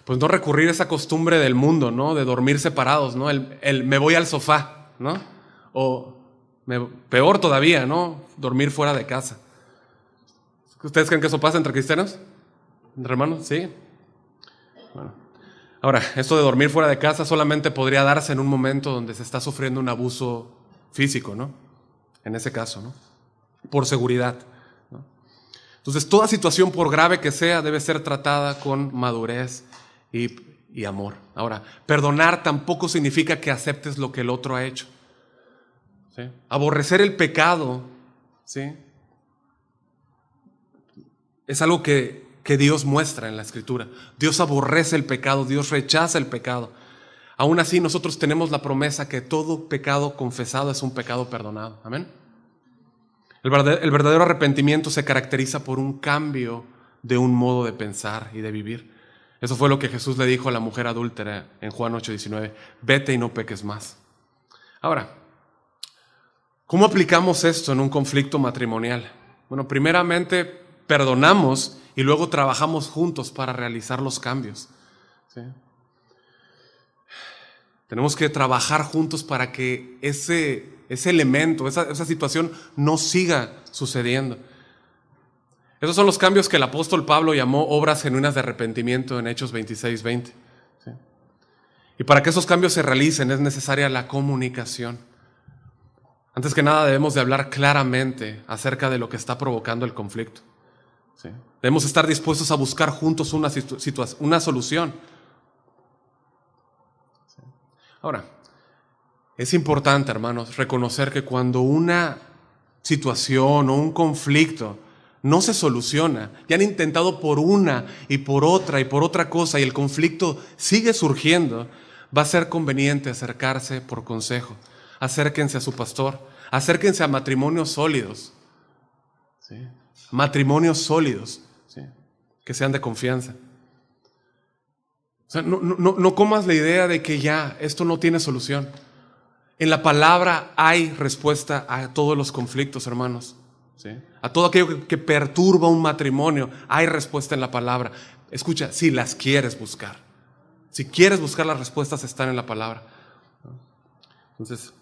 pues no recurrir a esa costumbre del mundo, ¿no? De dormir separados, ¿no? El me voy al sofá, ¿no? O peor todavía, ¿no? Dormir fuera de casa. ¿Ustedes creen que eso pasa entre cristianos? ¿Entre hermanos? Sí. Bueno. Ahora, esto de dormir fuera de casa solamente podría darse en un momento donde se está sufriendo un abuso físico, ¿no? En ese caso, ¿no? Por seguridad, ¿no? Entonces, toda situación, por grave que sea, debe ser tratada con madurez y amor. Ahora, perdonar tampoco significa que aceptes lo que el otro ha hecho. ¿Sí? Aborrecer el pecado, ¿sí? Es algo que Dios muestra en la Escritura. Dios aborrece el pecado, Dios rechaza el pecado. Aún así, nosotros tenemos la promesa que todo pecado confesado es un pecado perdonado. Amén. El verdadero arrepentimiento se caracteriza por un cambio de un modo de pensar y de vivir. Eso fue lo que Jesús le dijo a la mujer adúltera en Juan 8:19. Vete y no peques más. Ahora, ¿cómo aplicamos esto en un conflicto matrimonial? Bueno, primeramente perdonamos y luego trabajamos juntos para realizar los cambios. ¿Sí? Tenemos que trabajar juntos para que ese elemento, esa situación no siga sucediendo. Esos son los cambios que el apóstol Pablo llamó obras genuinas de arrepentimiento en Hechos 26:20. ¿Sí? Y para que esos cambios se realicen es necesaria la comunicación. Antes que nada debemos de hablar claramente acerca de lo que está provocando el conflicto. ¿Sí? Debemos estar dispuestos a buscar juntos una solución. ¿Sí? Ahora, es importante, hermanos, reconocer que cuando una situación o un conflicto no se soluciona, ya han intentado por una y por otra cosa y el conflicto sigue surgiendo, va a ser conveniente acercarse por consejo. Acérquense a su pastor, acérquense a matrimonios sólidos. ¿Sí? Matrimonios sólidos, ¿sí? Que sean de confianza. O sea, no comas la idea de que ya esto no tiene solución. En la palabra hay respuesta a todos los conflictos, hermanos. ¿Sí? A todo aquello que perturba un matrimonio, hay respuesta en la palabra. Escucha, si las quieres buscar. Si quieres buscar las respuestas, están en la palabra. Entonces,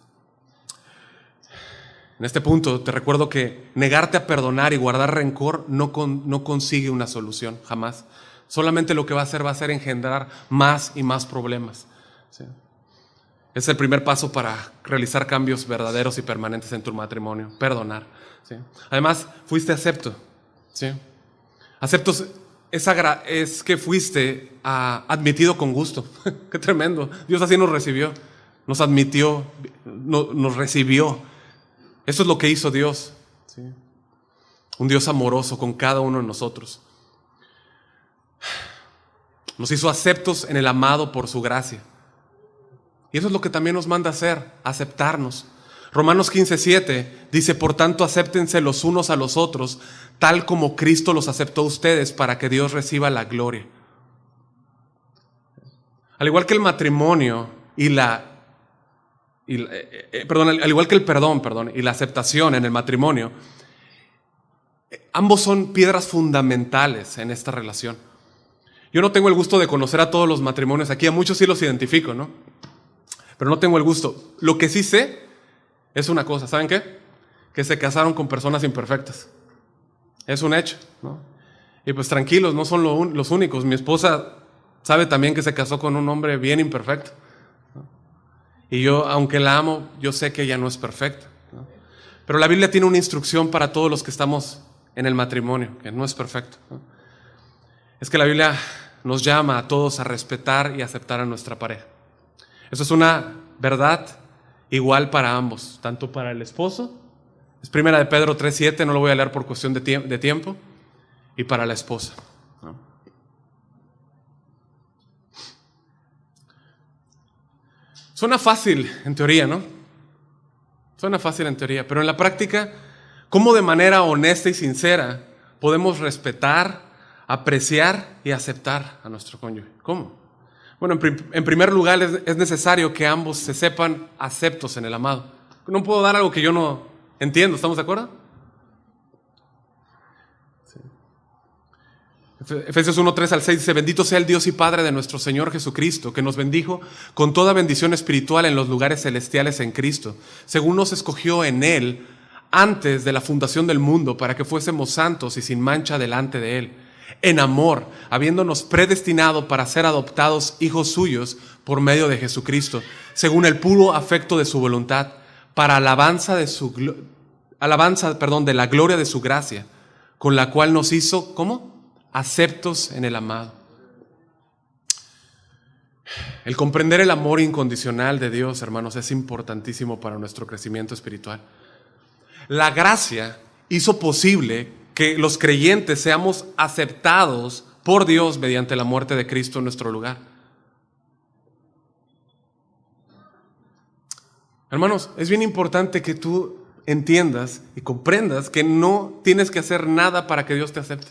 en este punto te recuerdo que negarte a perdonar y guardar rencor no consigue una solución, jamás. Solamente lo que va a hacer engendrar más y más problemas. ¿Sí? Es el primer paso para realizar cambios verdaderos y permanentes en tu matrimonio, perdonar. ¿Sí? Además, fuiste acepto. ¿Sí? Acepto es que fuiste admitido con gusto. Qué tremendo. Dios así nos recibió, nos admitió, nos recibió. Eso es lo que hizo Dios. ¿Sí? Un Dios amoroso con cada uno de nosotros. Nos hizo aceptos en el amado por su gracia. Y eso es lo que también nos manda a hacer, aceptarnos. Romanos 15:7 dice, por tanto, acéptense los unos a los otros, tal como Cristo los aceptó a ustedes, para que Dios reciba la gloria. Al igual que el matrimonio al igual que el perdón y la aceptación en el matrimonio, ambos son piedras fundamentales en esta relación. Yo no tengo el gusto de conocer a todos los matrimonios aquí, a muchos sí los identifico, ¿no? Pero no tengo el gusto. Lo que sí sé es una cosa, ¿saben qué? Que se casaron con personas imperfectas. Es un hecho, ¿no? Y pues tranquilos, no son los únicos. Mi esposa sabe también que se casó con un hombre bien imperfecto, ¿no? Y yo, aunque la amo, yo sé que ella no es perfecta, ¿no? Pero la Biblia tiene una instrucción para todos los que estamos en el matrimonio, que no es perfecto, ¿no? Es que la Biblia nos llama a todos a respetar y aceptar a nuestra pareja. Eso es una verdad igual para ambos, tanto para el esposo, es 1 de Pedro 3:7, no lo voy a leer por cuestión de tiempo, y para la esposa, ¿no? Suena fácil en teoría, ¿no? Suena fácil en teoría, pero en la práctica, ¿cómo de manera honesta y sincera podemos respetar, apreciar y aceptar a nuestro cónyuge? ¿Cómo? Bueno, en primer lugar es necesario que ambos se sepan aceptos en el amado. No puedo dar algo que yo no entiendo, ¿estamos de acuerdo? Sí. Efesios 1:3-6 dice: bendito sea el Dios y Padre de nuestro Señor Jesucristo, que nos bendijo con toda bendición espiritual en los lugares celestiales en Cristo, según nos escogió en Él antes de la fundación del mundo, para que fuésemos santos y sin mancha delante de Él, en amor, habiéndonos predestinado para ser adoptados hijos suyos por medio de Jesucristo, según el puro afecto de su voluntad, para alabanza de la gloria de su gracia, con la cual nos hizo, ¿cómo? Aceptos en el amado. El comprender el amor incondicional de Dios, hermanos, es importantísimo para nuestro crecimiento espiritual. La gracia hizo posible que los creyentes seamos aceptados por Dios mediante la muerte de Cristo en nuestro lugar. Hermanos, es bien importante que tú entiendas y comprendas que no tienes que hacer nada para que Dios te acepte.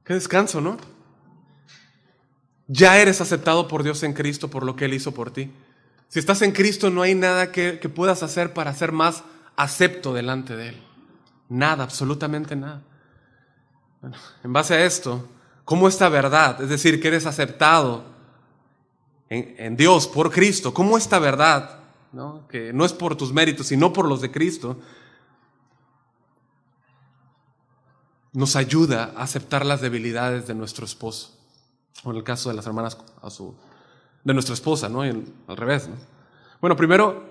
Qué descanso, ¿no? Ya eres aceptado por Dios en Cristo por lo que Él hizo por ti. Si estás en Cristo, no hay nada que puedas hacer para ser más acepto delante de Él. Nada, absolutamente nada. Bueno, en base a esto, ¿cómo esta verdad, es decir, que eres aceptado en Dios por Cristo, cómo esta verdad, ¿no? Que no es por tus méritos, sino por los de Cristo, nos ayuda a aceptar las debilidades de nuestro esposo, o en el caso de las hermanas de nuestra esposa, ¿no? Y al revés, ¿no? Bueno, primero,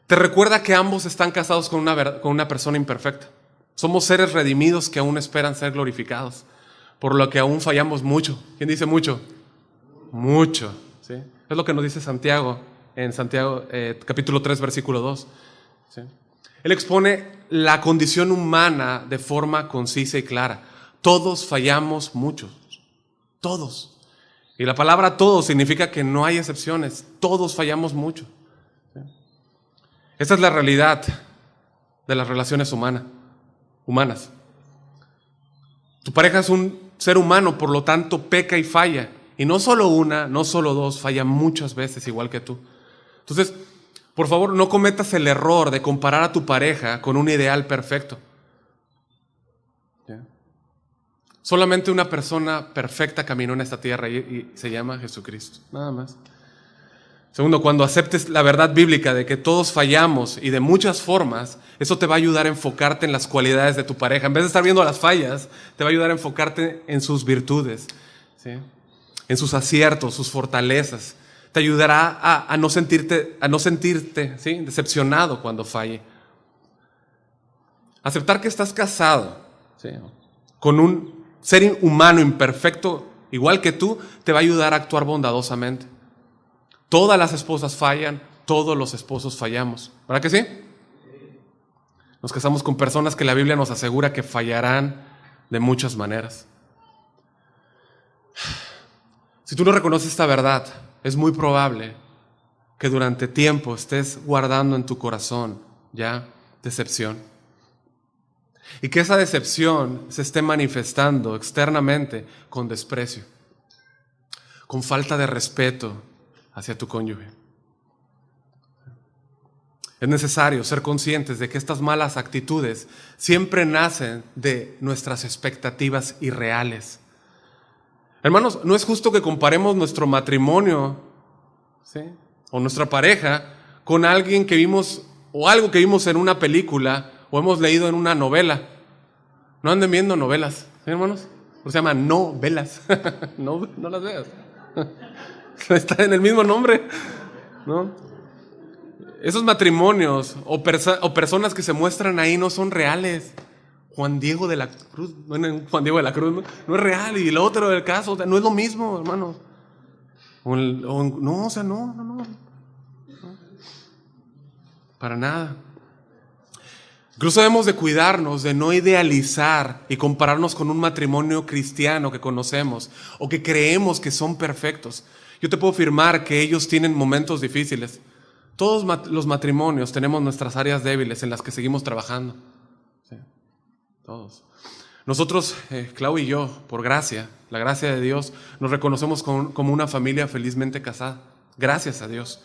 te recuerda que ambos están casados con una persona imperfecta. Somos seres redimidos que aún esperan ser glorificados, por lo que aún fallamos mucho. ¿Quién dice mucho? Mucho, ¿sí? Es lo que nos dice Santiago en Santiago capítulo 3, versículo 2, ¿sí? Él expone la condición humana de forma concisa y clara. Todos fallamos mucho, todos. Y la palabra todos significa que no hay excepciones, todos fallamos mucho, ¿sí? Esta es la realidad de las relaciones humanas. Tu pareja es un ser humano, por lo tanto peca y falla. Y no solo una, no solo dos, falla muchas veces igual que tú. Entonces, por favor, no cometas el error de comparar a tu pareja con un ideal perfecto. ¿Ya? Solamente una persona perfecta caminó en esta tierra y se llama Jesucristo, nada más. Segundo, cuando aceptes la verdad bíblica de que todos fallamos y de muchas formas, eso te va a ayudar a enfocarte en las cualidades de tu pareja. En vez de estar viendo las fallas, te va a ayudar a enfocarte en sus virtudes, ¿sí? En sus aciertos, sus fortalezas. Te ayudará a no sentirte, ¿sí? Decepcionado cuando falle. Aceptar que estás casado, ¿sí? Con un ser humano imperfecto igual que tú, te va a ayudar a actuar bondadosamente. Todas las esposas fallan, todos los esposos fallamos. ¿Verdad que sí? Nos casamos con personas que la Biblia nos asegura que fallarán de muchas maneras. Si tú no reconoces esta verdad, es muy probable que durante tiempo estés guardando en tu corazón ya decepción. Y que esa decepción se esté manifestando externamente con desprecio. con falta de respeto hacia tu cónyuge. Es necesario ser conscientes de que estas malas actitudes siempre nacen de nuestras expectativas irreales. Hermanos, no es justo que comparemos nuestro matrimonio, ¿sí?, o nuestra pareja con alguien que vimos o algo que vimos en una película o hemos leído en una novela. No anden viendo novelas, ¿sí, hermanos? Se llaman novelas. No las veas. Está en el mismo nombre, ¿no? Esos matrimonios o personas que se muestran ahí no son reales. Juan Diego de la Cruz, Juan Diego de la Cruz no es real, y el otro del caso, o sea, no es lo mismo, hermanos. No. Para nada. Incluso debemos de cuidarnos de no idealizar y compararnos con un matrimonio cristiano que conocemos o que creemos que son perfectos. Yo te puedo afirmar que ellos tienen momentos difíciles. Todos los matrimonios tenemos nuestras áreas débiles en las que seguimos trabajando. Sí, todos. Nosotros, Clau y yo, por gracia, la gracia de Dios, nos reconocemos como una familia felizmente casada. Gracias a Dios.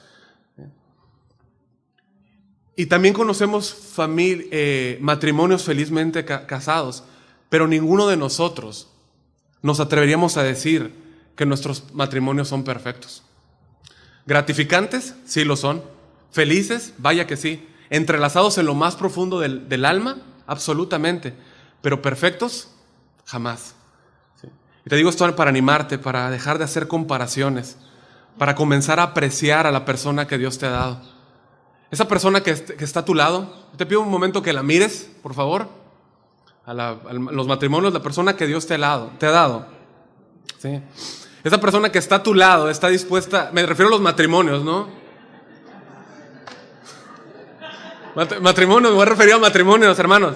Y también conocemos matrimonios felizmente casados, pero ninguno de nosotros nos atreveríamos a decir que nuestros matrimonios son perfectos. ¿Gratificantes? Sí lo son. ¿Felices? Vaya que sí. ¿Entrelazados en lo más profundo del alma? Absolutamente. ¿Pero perfectos? Jamás. ¿Sí? Y te digo esto para animarte, para dejar de hacer comparaciones, para comenzar a apreciar a la persona que Dios te ha dado. Esa persona que está a tu lado, te pido un momento que la mires, por favor. A los matrimonios, la persona que Dios te ha dado. ¿Sí? Esa persona que está a tu lado está dispuesta, me refiero a los matrimonios, ¿no? Matrimonios, me voy a referir a matrimonios, hermanos.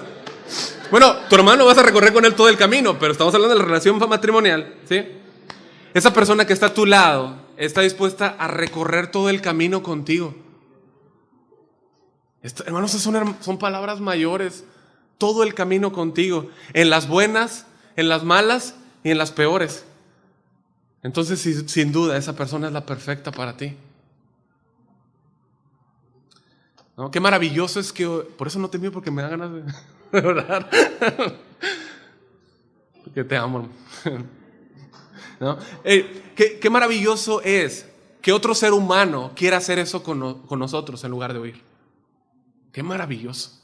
Bueno, tu hermano vas a recorrer con él todo el camino, pero estamos hablando de la relación matrimonial, ¿sí? Esa persona que está a tu lado está dispuesta a recorrer todo el camino contigo. Hermanos, son palabras mayores. Todo el camino contigo, en las buenas, en las malas y en las peores. Entonces, sin duda, esa persona es la perfecta para ti. ¿No? Qué maravilloso es que... Por eso no te miro, porque me da ganas de orar. Porque te amo. ¿No? Qué maravilloso es que otro ser humano quiera hacer eso con nosotros en lugar de huir. Qué maravilloso.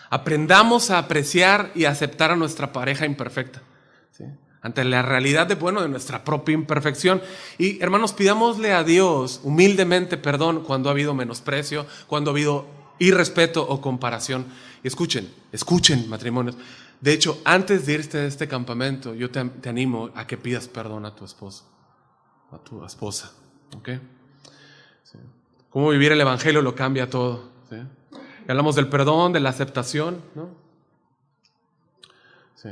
Aprendamos a apreciar y aceptar a nuestra pareja imperfecta, ¿sí?, ante la realidad de nuestra propia imperfección. Y hermanos, pidámosle a Dios humildemente perdón cuando ha habido menosprecio, cuando ha habido irrespeto o comparación. Y escuchen matrimonios. De hecho, antes de irte de este campamento, yo te animo a que pidas perdón a tu esposo, a tu esposa, ¿ok? Sí. Cómo vivir el evangelio lo cambia todo, ¿sí? Y hablamos del perdón, de la aceptación, ¿no? Sí.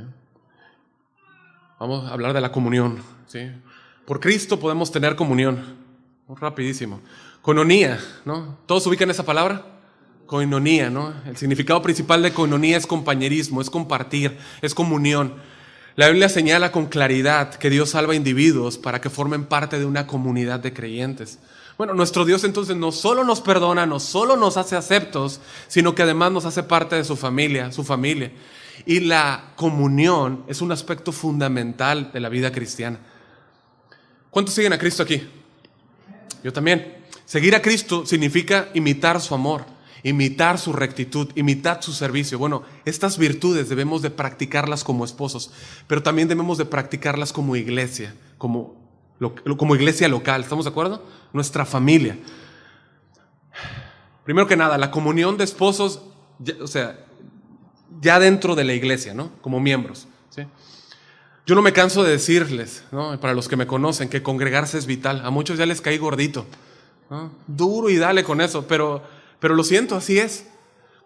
Vamos a hablar de la comunión, ¿sí? Por Cristo podemos tener comunión. Rapidísimo. Koinonía, ¿no? ¿Todos ubican esa palabra? Koinonía, ¿no? El significado principal de koinonía es compañerismo, es compartir, es comunión. La Biblia señala con claridad que Dios salva individuos para que formen parte de una comunidad de creyentes. Bueno, nuestro Dios entonces no solo nos perdona, no solo nos hace aceptos, sino que además nos hace parte de su familia. Y la comunión es un aspecto fundamental de la vida cristiana. ¿Cuántos siguen a Cristo aquí? Yo también. Seguir a Cristo significa imitar su amor, imitar su rectitud, imitar su servicio. Bueno, estas virtudes debemos de practicarlas como esposos, pero también debemos de practicarlas como iglesia, como iglesia local. ¿Estamos de acuerdo? Nuestra familia. Primero que nada, la comunión de esposos, ya dentro de la iglesia, ¿no? Como miembros, ¿sí? Yo no me canso de decirles, ¿no?, para los que me conocen, que congregarse es vital. A muchos ya les caí gordito, ¿no? Duro y dale con eso, pero lo siento, así es.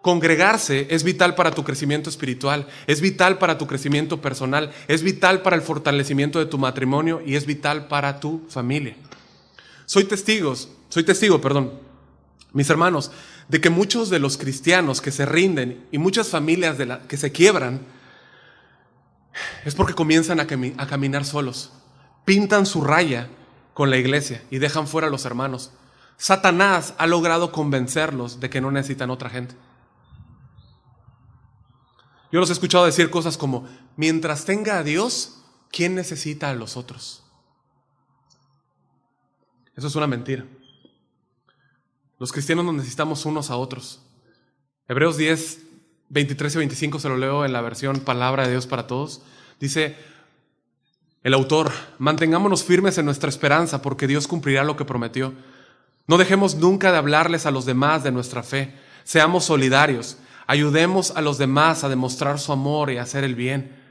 Congregarse es vital para tu crecimiento espiritual, es vital para tu crecimiento personal, es vital para el fortalecimiento de tu matrimonio y es vital para tu familia. Soy testigo, mis hermanos, de que muchos de los cristianos que se rinden y muchas familias que se quiebran es porque comienzan a caminar solos. Pintan su raya con la iglesia y dejan fuera a los hermanos. Satanás ha logrado convencerlos de que no necesitan otra gente. Yo los he escuchado decir cosas como: mientras tenga a Dios, ¿quién necesita a los otros? Eso es una mentira. Los cristianos nos necesitamos unos a otros. Hebreos 10, 23 y 25, se lo leo en la versión Palabra de Dios para Todos. Dice el autor: mantengámonos firmes en nuestra esperanza, porque Dios cumplirá lo que prometió. No dejemos nunca de hablarles a los demás de nuestra fe. Seamos solidarios. Ayudemos a los demás a demostrar su amor y a hacer el bien.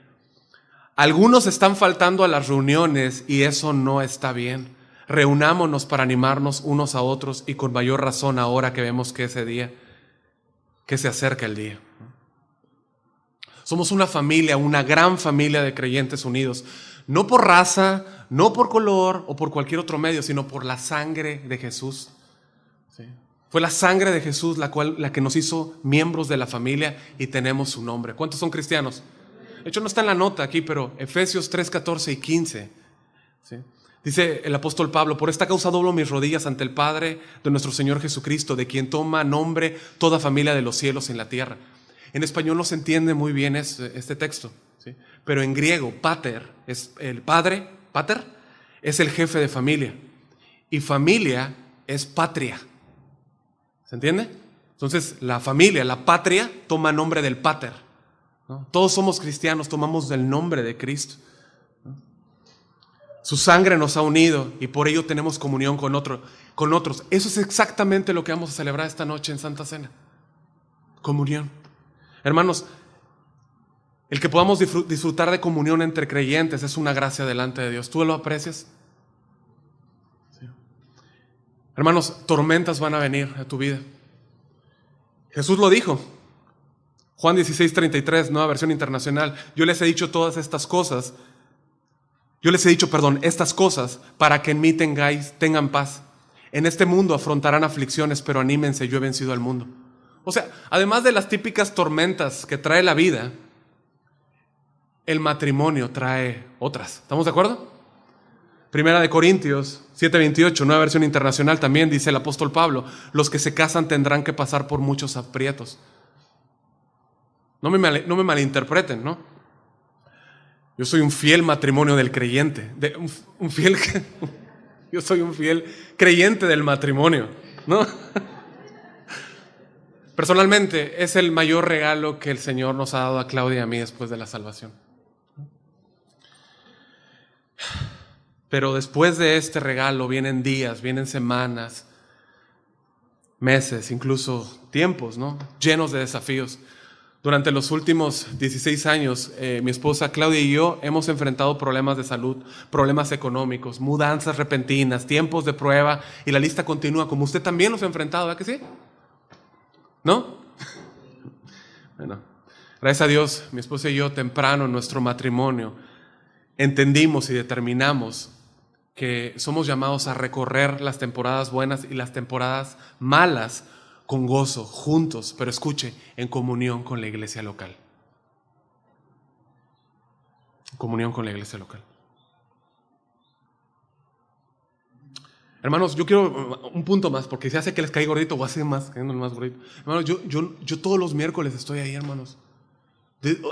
Algunos están faltando a las reuniones y eso no está bien. Reunámonos para animarnos unos a otros, y con mayor razón ahora que vemos que se acerca el día. Somos una familia, una gran familia de creyentes unidos, no por raza, no por color o por cualquier otro medio, sino por la sangre de Jesús. ¿Sí? Fue la sangre de Jesús la que nos hizo miembros de la familia y tenemos su nombre. ¿Cuántos son cristianos? De hecho, no está en la nota aquí, pero Efesios 3, 14 y 15. ¿Sí? Dice el apóstol Pablo: por esta causa doblo mis rodillas ante el Padre de nuestro Señor Jesucristo, de quien toma nombre toda familia de los cielos y en la tierra. En español no se entiende muy bien este texto, ¿sí? Pero en griego, pater es el padre, pater es el jefe de familia, y familia es patria. ¿Se entiende? Entonces la familia, la patria, toma nombre del pater, ¿no? Todos somos cristianos, tomamos del nombre de Cristo. Su sangre nos ha unido y por ello tenemos comunión con otros. Eso es exactamente lo que vamos a celebrar esta noche en Santa Cena. Comunión. Hermanos, el que podamos disfrutar de comunión entre creyentes es una gracia delante de Dios. ¿Tú lo aprecias? Sí. Hermanos, tormentas van a venir a tu vida. Jesús lo dijo. Juan 16:33, nueva versión internacional. Yo les he dicho estas cosas para que en mí tengan paz. En este mundo afrontarán aflicciones, pero anímense, yo he vencido al mundo. O sea, además de las típicas tormentas que trae la vida, el matrimonio trae otras. ¿Estamos de acuerdo? Primera de Corintios 7:28, nueva versión internacional, también dice el apóstol Pablo: los que se casan tendrán que pasar por muchos aprietos. No me malinterpreten, ¿no? Yo soy un fiel matrimonio del creyente. Yo soy un fiel creyente del matrimonio, ¿no? Personalmente, es el mayor regalo que el Señor nos ha dado a Claudia y a mí después de la salvación. Pero después de este regalo vienen días, vienen semanas, meses, incluso tiempos, ¿no? Llenos de desafíos. Durante los últimos 16 años, mi esposa Claudia y yo hemos enfrentado problemas de salud, problemas económicos, mudanzas repentinas, tiempos de prueba, y la lista continúa, como usted también los ha enfrentado, ¿verdad que sí? ¿No? Bueno, gracias a Dios, mi esposa y yo temprano en nuestro matrimonio entendimos y determinamos que somos llamados a recorrer las temporadas buenas y las temporadas malas con gozo, juntos, pero escuche, en comunión con la iglesia local. Comunión con la iglesia local. Hermanos, yo quiero un punto más, porque si hace que les cae gordito, o hace más, cayendo más gordito. Hermanos, yo todos los miércoles estoy ahí, hermanos.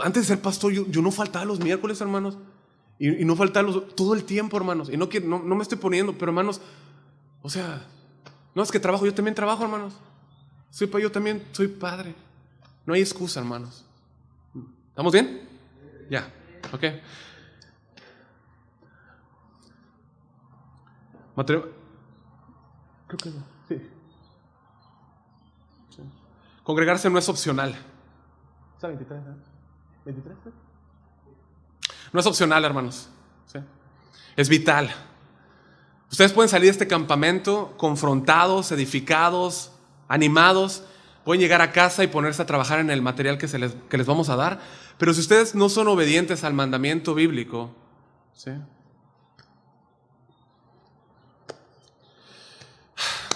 Antes de ser pastor, yo no faltaba los miércoles, hermanos. Y no faltaba todo el tiempo, hermanos. Y no me estoy poniendo, pero hermanos, o sea, no es que trabajo, yo también trabajo, hermanos. Yo también soy padre. No hay excusa, hermanos. ¿Estamos bien? Ya, ok. Creo que no, sí. Congregarse no es opcional. ¿Está 23? ¿23? No es opcional, hermanos. ¿Sí? Es vital. Ustedes pueden salir de este campamento confrontados, edificados, animados. Pueden llegar a casa y ponerse a trabajar en el material que les vamos a dar. Pero si ustedes no son obedientes al mandamiento bíblico, ¿sí?,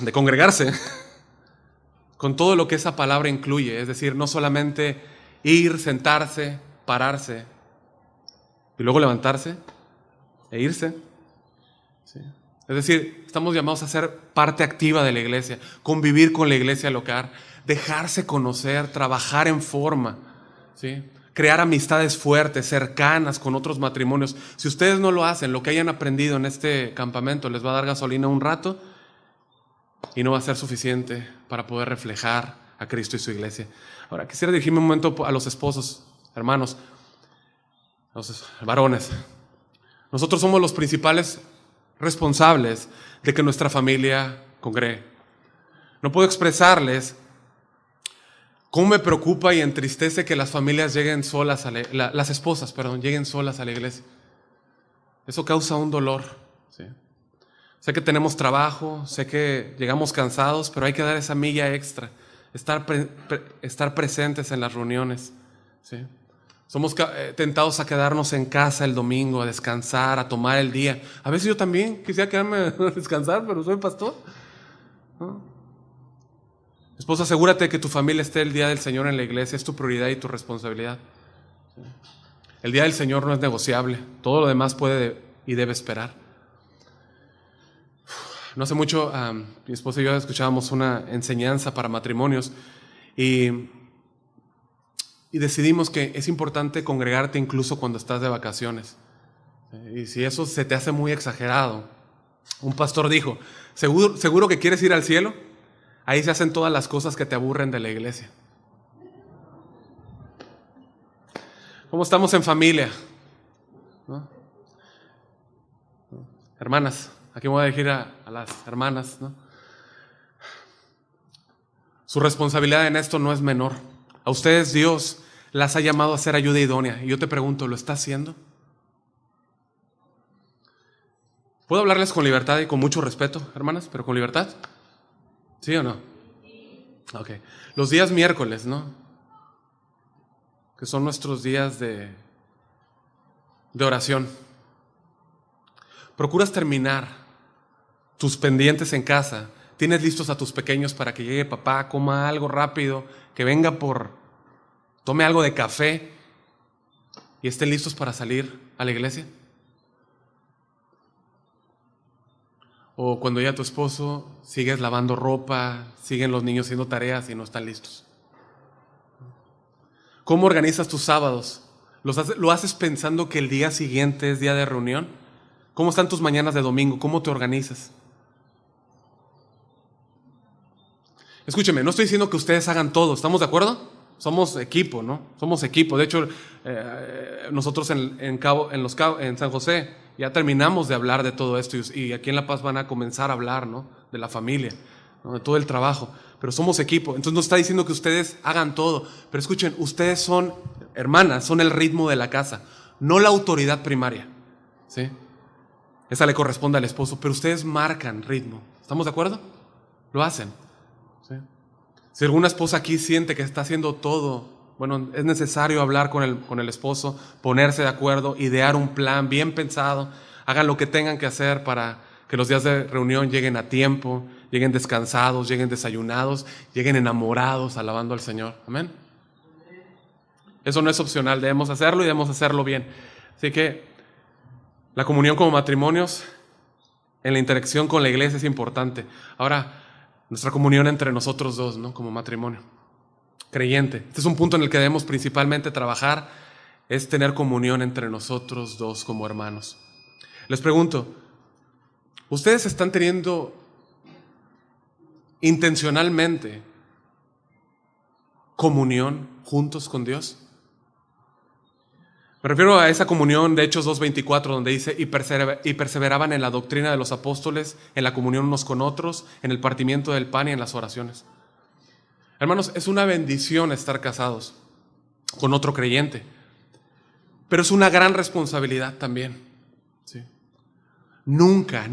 de congregarse, con todo lo que esa palabra incluye, es decir, no solamente ir, sentarse, pararse, y luego levantarse e irse. ¿Sí? Es decir, estamos llamados a ser parte activa de la iglesia, convivir con la iglesia local, dejarse conocer, trabajar en forma, ¿sí? Crear amistades fuertes, cercanas con otros matrimonios. Si ustedes no lo hacen, lo que hayan aprendido en este campamento les va a dar gasolina un rato y no va a ser suficiente para poder reflejar a Cristo y su iglesia. Ahora, quisiera dirigirme un momento a los esposos, hermanos, los varones. Nosotros somos los principales responsables de que nuestra familia congregue. No puedo expresarles cómo me preocupa y entristece que las familias lleguen solas, las esposas, lleguen solas a la iglesia. Eso causa un dolor, ¿sí? Sé que tenemos trabajo, sé que llegamos cansados, pero hay que dar esa milla extra, estar presentes en las reuniones, ¿sí? Somos tentados a quedarnos en casa el domingo, a descansar, a tomar el día. A veces yo también quisiera quedarme a descansar, pero soy pastor, ¿no? Esposa, asegúrate que tu familia esté el día del Señor en la iglesia, es tu prioridad y tu responsabilidad. El día del Señor no es negociable, todo lo demás puede y debe esperar. No hace mucho, mi esposa y yo escuchábamos una enseñanza para matrimonios y decidimos que es importante congregarte incluso cuando estás de vacaciones. Y si eso se te hace muy exagerado, un pastor dijo, ¿seguro que quieres ir al cielo? Ahí se hacen todas las cosas que te aburren de la iglesia. ¿Cómo estamos en familia? ¿No? Hermanas, aquí me voy a dirigir a las hermanas, ¿no? Su responsabilidad en esto no es menor. A ustedes Dios las ha llamado a ser ayuda idónea. Y yo te pregunto, ¿lo está haciendo? ¿Puedo hablarles con libertad y con mucho respeto, hermanas, pero con libertad? ¿Sí o no? Ok. Los días miércoles, ¿no? Que son nuestros días de oración. Procuras terminar tus pendientes en casa. Tienes listos a tus pequeños para que llegue papá, coma algo rápido, que venga tome algo de café y estén listos para salir a la iglesia. O cuando ya tu esposo, sigues lavando ropa, siguen los niños haciendo tareas y no están listos. ¿Cómo organizas tus sábados? ¿Lo haces pensando que el día siguiente es día de reunión? ¿Cómo están tus mañanas de domingo? ¿Cómo te organizas? Escúcheme, no estoy diciendo que ustedes hagan todo, ¿estamos de acuerdo? Somos equipo, ¿no? Somos equipo. De hecho, nosotros en San José ya terminamos de hablar de todo esto y aquí en La Paz van a comenzar a hablar, ¿no? De la familia, ¿no? De todo el trabajo. Pero somos equipo. Entonces no está diciendo que ustedes hagan todo. Pero escuchen, ustedes son hermanas, son el ritmo de la casa, no la autoridad primaria, ¿sí? Esa le corresponde al esposo, pero ustedes marcan ritmo. ¿Estamos de acuerdo? Lo hacen, ¿sí? Si alguna esposa aquí siente que está haciendo todo, bueno, es necesario hablar con el esposo, ponerse de acuerdo, idear un plan bien pensado, hagan lo que tengan que hacer para que los días de reunión lleguen a tiempo, lleguen descansados, lleguen desayunados, lleguen enamorados, alabando al Señor. Amén. Eso no es opcional, debemos hacerlo y debemos hacerlo bien. Así que la comunión como matrimonios en la interacción con la iglesia es importante. Ahora, nuestra comunión entre nosotros dos, ¿no? Como matrimonio creyente. Este es un punto en el que debemos principalmente trabajar, es tener comunión entre nosotros dos como hermanos. Les pregunto, ¿ustedes están teniendo intencionalmente comunión juntos con Dios? Me refiero a esa comunión de Hechos 2:24, donde dice, y perseveraban en la doctrina de los apóstoles, en la comunión unos con otros, en el partimiento del pan y en las oraciones. Hermanos, es una bendición estar casados con otro creyente, pero es una gran responsabilidad también, ¿sí? Nunca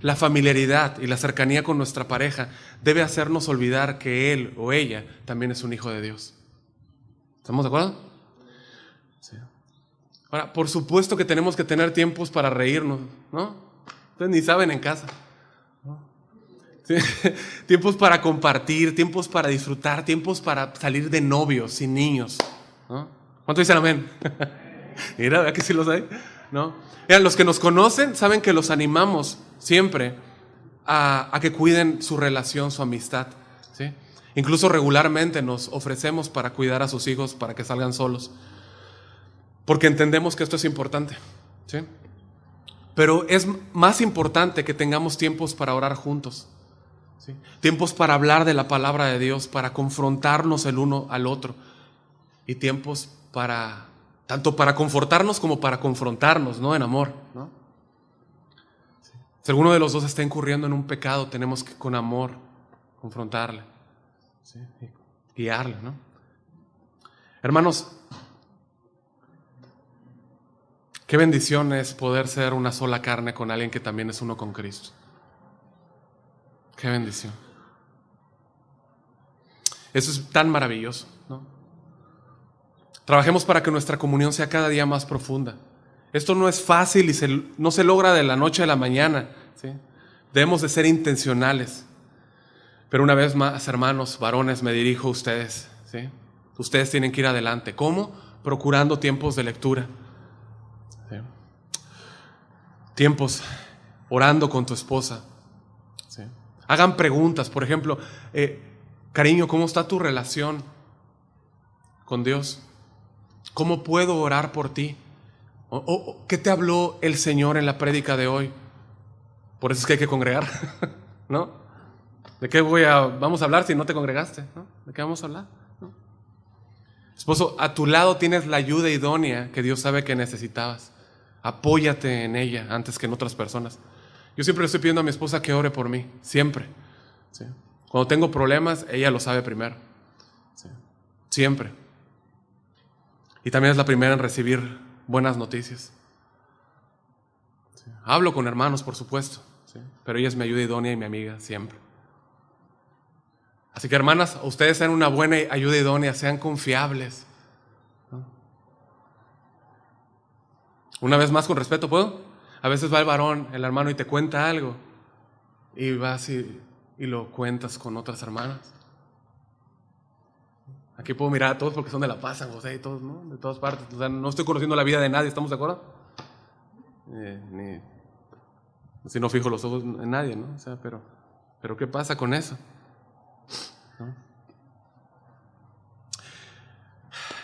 la familiaridad y la cercanía con nuestra pareja debe hacernos olvidar que él o ella también es un hijo de Dios. ¿Estamos de acuerdo? Sí. Ahora, por supuesto que tenemos que tener tiempos para reírnos, ¿no? Ustedes ni saben en casa, ¿no? Sí. Tiempos para compartir, tiempos para disfrutar, tiempos para salir de novios, sin niños, ¿no? ¿Cuánto dicen amén? Mira, vea que sí los hay, ¿no? Mira, los que nos conocen saben que los animamos siempre a que cuiden su relación, su amistad, ¿sí? Incluso regularmente nos ofrecemos para cuidar a sus hijos para que salgan solos, porque entendemos que esto es importante, ¿sí? Pero es más importante que tengamos tiempos para orar juntos, ¿sí? Tiempos para hablar de la palabra de Dios, para confrontarnos el uno al otro, y tiempos tanto para confortarnos como para confrontarnos, ¿no? En amor, ¿no? Si alguno de los dos está incurriendo en un pecado, tenemos que con amor confrontarle, ¿sí? Y guiarle, ¿no? Hermanos, qué bendición es poder ser una sola carne con alguien que también es uno con Cristo. Qué bendición. Eso es tan maravilloso, ¿no? Trabajemos para que nuestra comunión sea cada día más profunda. Esto no es fácil y no se logra de la noche a la mañana, ¿sí? Debemos de ser intencionales. Pero una vez más, hermanos, varones, me dirijo a ustedes, ¿sí? Ustedes tienen que ir adelante. ¿Cómo? Procurando tiempos de lectura, ¿sí? Tiempos orando con tu esposa, ¿sí? Hagan preguntas, por ejemplo, cariño, ¿cómo está tu relación con Dios? ¿Cómo puedo orar por ti? ¿Qué te habló el Señor en la prédica de hoy? Por eso es que hay que congregar, ¿no? ¿De qué vamos a hablar si no te congregaste, ¿no? ¿De qué vamos a hablar? ¿No? Esposo, a tu lado tienes la ayuda idónea que Dios sabe que necesitabas. Apóyate en ella antes que en otras personas. Yo siempre le estoy pidiendo a mi esposa que ore por mí, siempre, ¿sí? Cuando tengo problemas, ella lo sabe primero, ¿sí? Siempre. Y también es la primera en recibir buenas noticias, ¿sí? Hablo con hermanos, por supuesto, ¿sí? Pero ella es mi ayuda idónea y mi amiga siempre. Así que, hermanas, ustedes sean una buena ayuda idónea, sean confiables, ¿no? Una vez más, con respeto, ¿puedo? A veces va el varón, el hermano, y te cuenta algo, y vas y lo cuentas con otras hermanas. Aquí puedo mirar a todos porque son de La Paz, San José y todos, ¿no? De todas partes. O sea, no estoy conociendo la vida de nadie, ¿estamos de acuerdo? Si no fijo los ojos en nadie, ¿no? O sea, pero ¿qué pasa con eso? ¿No?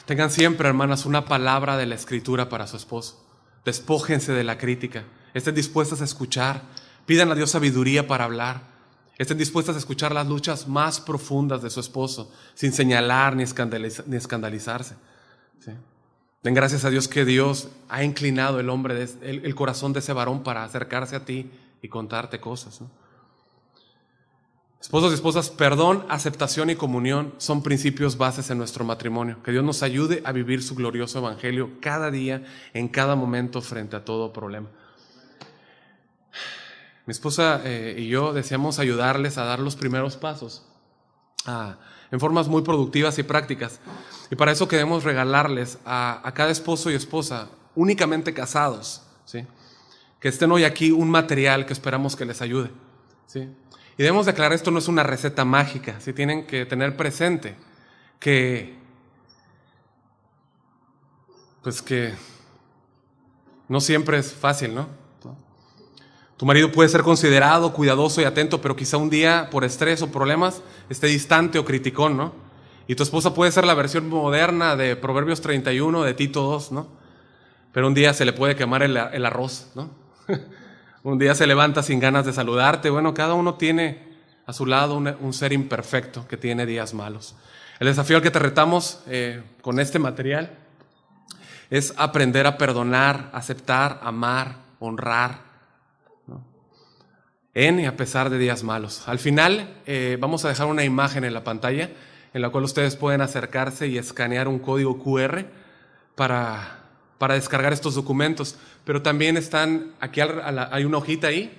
Tengan siempre, hermanas, una palabra de la Escritura para su esposo. Despójense de la crítica. Estén dispuestas a escuchar. Pidan a Dios sabiduría para hablar. Estén dispuestas a escuchar las luchas más profundas de su esposo, sin señalar ni escandalizarse, ¿sí? Den gracias a Dios que Dios ha inclinado el corazón de ese varón para acercarse a ti y contarte cosas, ¿no? Esposos y esposas, perdón, aceptación y comunión son principios bases en nuestro matrimonio. Que Dios nos ayude a vivir su glorioso evangelio cada día, en cada momento, frente a todo problema. Mi esposa y yo deseamos ayudarles a dar los primeros pasos en formas muy productivas y prácticas. Y para eso queremos regalarles a cada esposo y esposa, únicamente casados, ¿sí? Que estén hoy aquí, un material que esperamos que les ayude, ¿sí? Y debemos declarar, esto no es una receta mágica, ¿sí? Tienen que tener presente que no siempre es fácil, ¿no? Tu marido puede ser considerado, cuidadoso y atento, pero quizá un día por estrés o problemas esté distante o criticón, ¿no? Y tu esposa puede ser la versión moderna de Proverbios 31, de Tito 2, ¿no? Pero un día se le puede quemar el arroz, ¿no? Un día se levanta sin ganas de saludarte. Bueno, cada uno tiene a su lado un ser imperfecto que tiene días malos. El desafío al que te retamos con este material es aprender a perdonar, aceptar, amar, honrar, ¿no? En y a pesar de días malos. Al final vamos a dejar una imagen en la pantalla en la cual ustedes pueden acercarse y escanear un código QR para descargar estos documentos. Pero también están, aquí hay una hojita ahí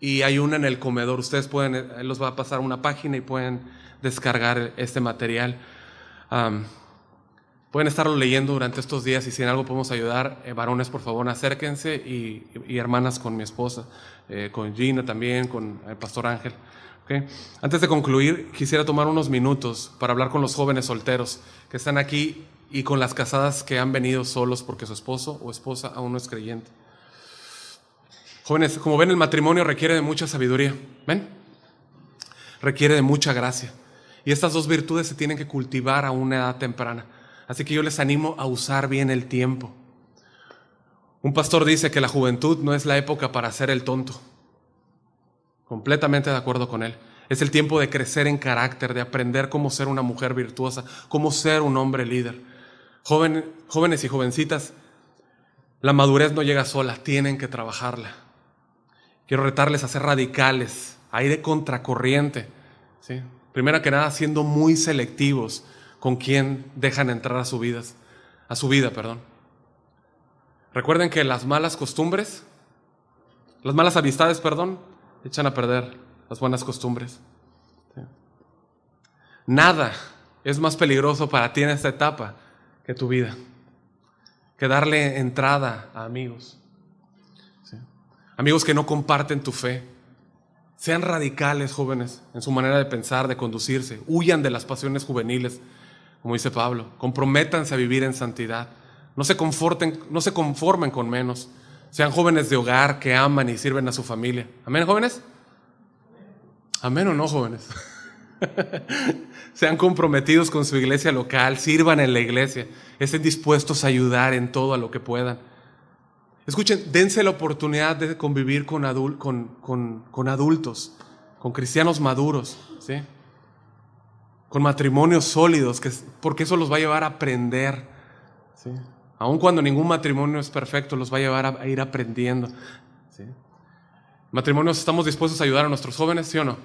y hay una en el comedor. Ustedes pueden, él los va a pasar una página y pueden descargar este material. Pueden estarlo leyendo durante estos días y si en algo podemos ayudar, varones, por favor, acérquense y hermanas con mi esposa, con Gina también, con el pastor Ángel. ¿Okay? Antes de concluir, quisiera tomar unos minutos para hablar con los jóvenes solteros que están aquí y con las casadas que han venido solos porque su esposo o esposa aún no es creyente. Jóvenes, como ven, el matrimonio requiere de mucha sabiduría. ¿Ven? Requiere de mucha gracia. Y estas dos virtudes se tienen que cultivar a una edad temprana. Así que yo les animo a usar bien el tiempo. Un pastor dice que la juventud no es la época para ser el tonto. Completamente de acuerdo con él. Es el tiempo de crecer en carácter, de aprender cómo ser una mujer virtuosa, cómo ser un hombre líder. Jóvenes y jovencitas, la madurez no llega sola, tienen que trabajarla. Quiero retarles a ser radicales, a ir de contracorriente, ¿sí? Primero que nada, siendo muy selectivos con quién dejan entrar a su vida. Recuerden que las malas amistades, echan a perder las buenas costumbres. ¿Sí? Nada es más peligroso para ti en esta etapa que tu vida, que darle entrada a amigos. ¿Sí? Amigos que no comparten tu fe. Sean radicales, jóvenes, en su manera de pensar, de conducirse. Huyan de las pasiones juveniles, como dice Pablo. Comprométanse a vivir en santidad. No se conformen con menos. Sean jóvenes de hogar que aman y sirven a su familia. ¿Amén, jóvenes? ¿Amén o no, jóvenes? Sean comprometidos con su iglesia local, sirvan en la iglesia, estén dispuestos a ayudar en todo a lo que puedan. Escuchen, dense la oportunidad de convivir con adultos, con cristianos maduros, ¿sí? Con matrimonios sólidos, porque eso los va a llevar a aprender, ¿sí? Aun cuando ningún matrimonio es perfecto, los va a llevar a ir aprendiendo, ¿sí? Matrimonios, ¿estamos dispuestos a ayudar a nuestros jóvenes, sí o no?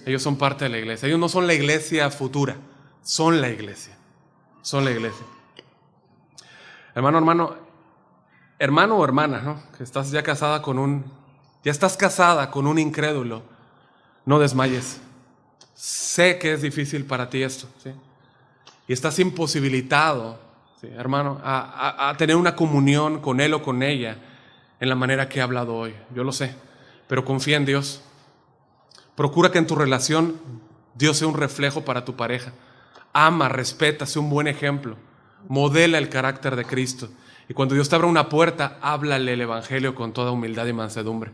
Ellos son parte de la iglesia. Ellos no son la iglesia futura, son la iglesia. Son la iglesia. Hermano o hermana, ¿no? Que estás ya estás casada con un incrédulo, no desmayes. Sé que es difícil para ti esto, ¿sí? Y estás imposibilitado, ¿sí, hermano, a tener una comunión con él o con ella en la manera que he hablado hoy. Yo lo sé, pero confía en Dios. Procura que en tu relación Dios sea un reflejo para tu pareja. Ama, respeta, sea un buen ejemplo. Modela el carácter de Cristo. Y cuando Dios te abra una puerta, háblale el evangelio con toda humildad y mansedumbre.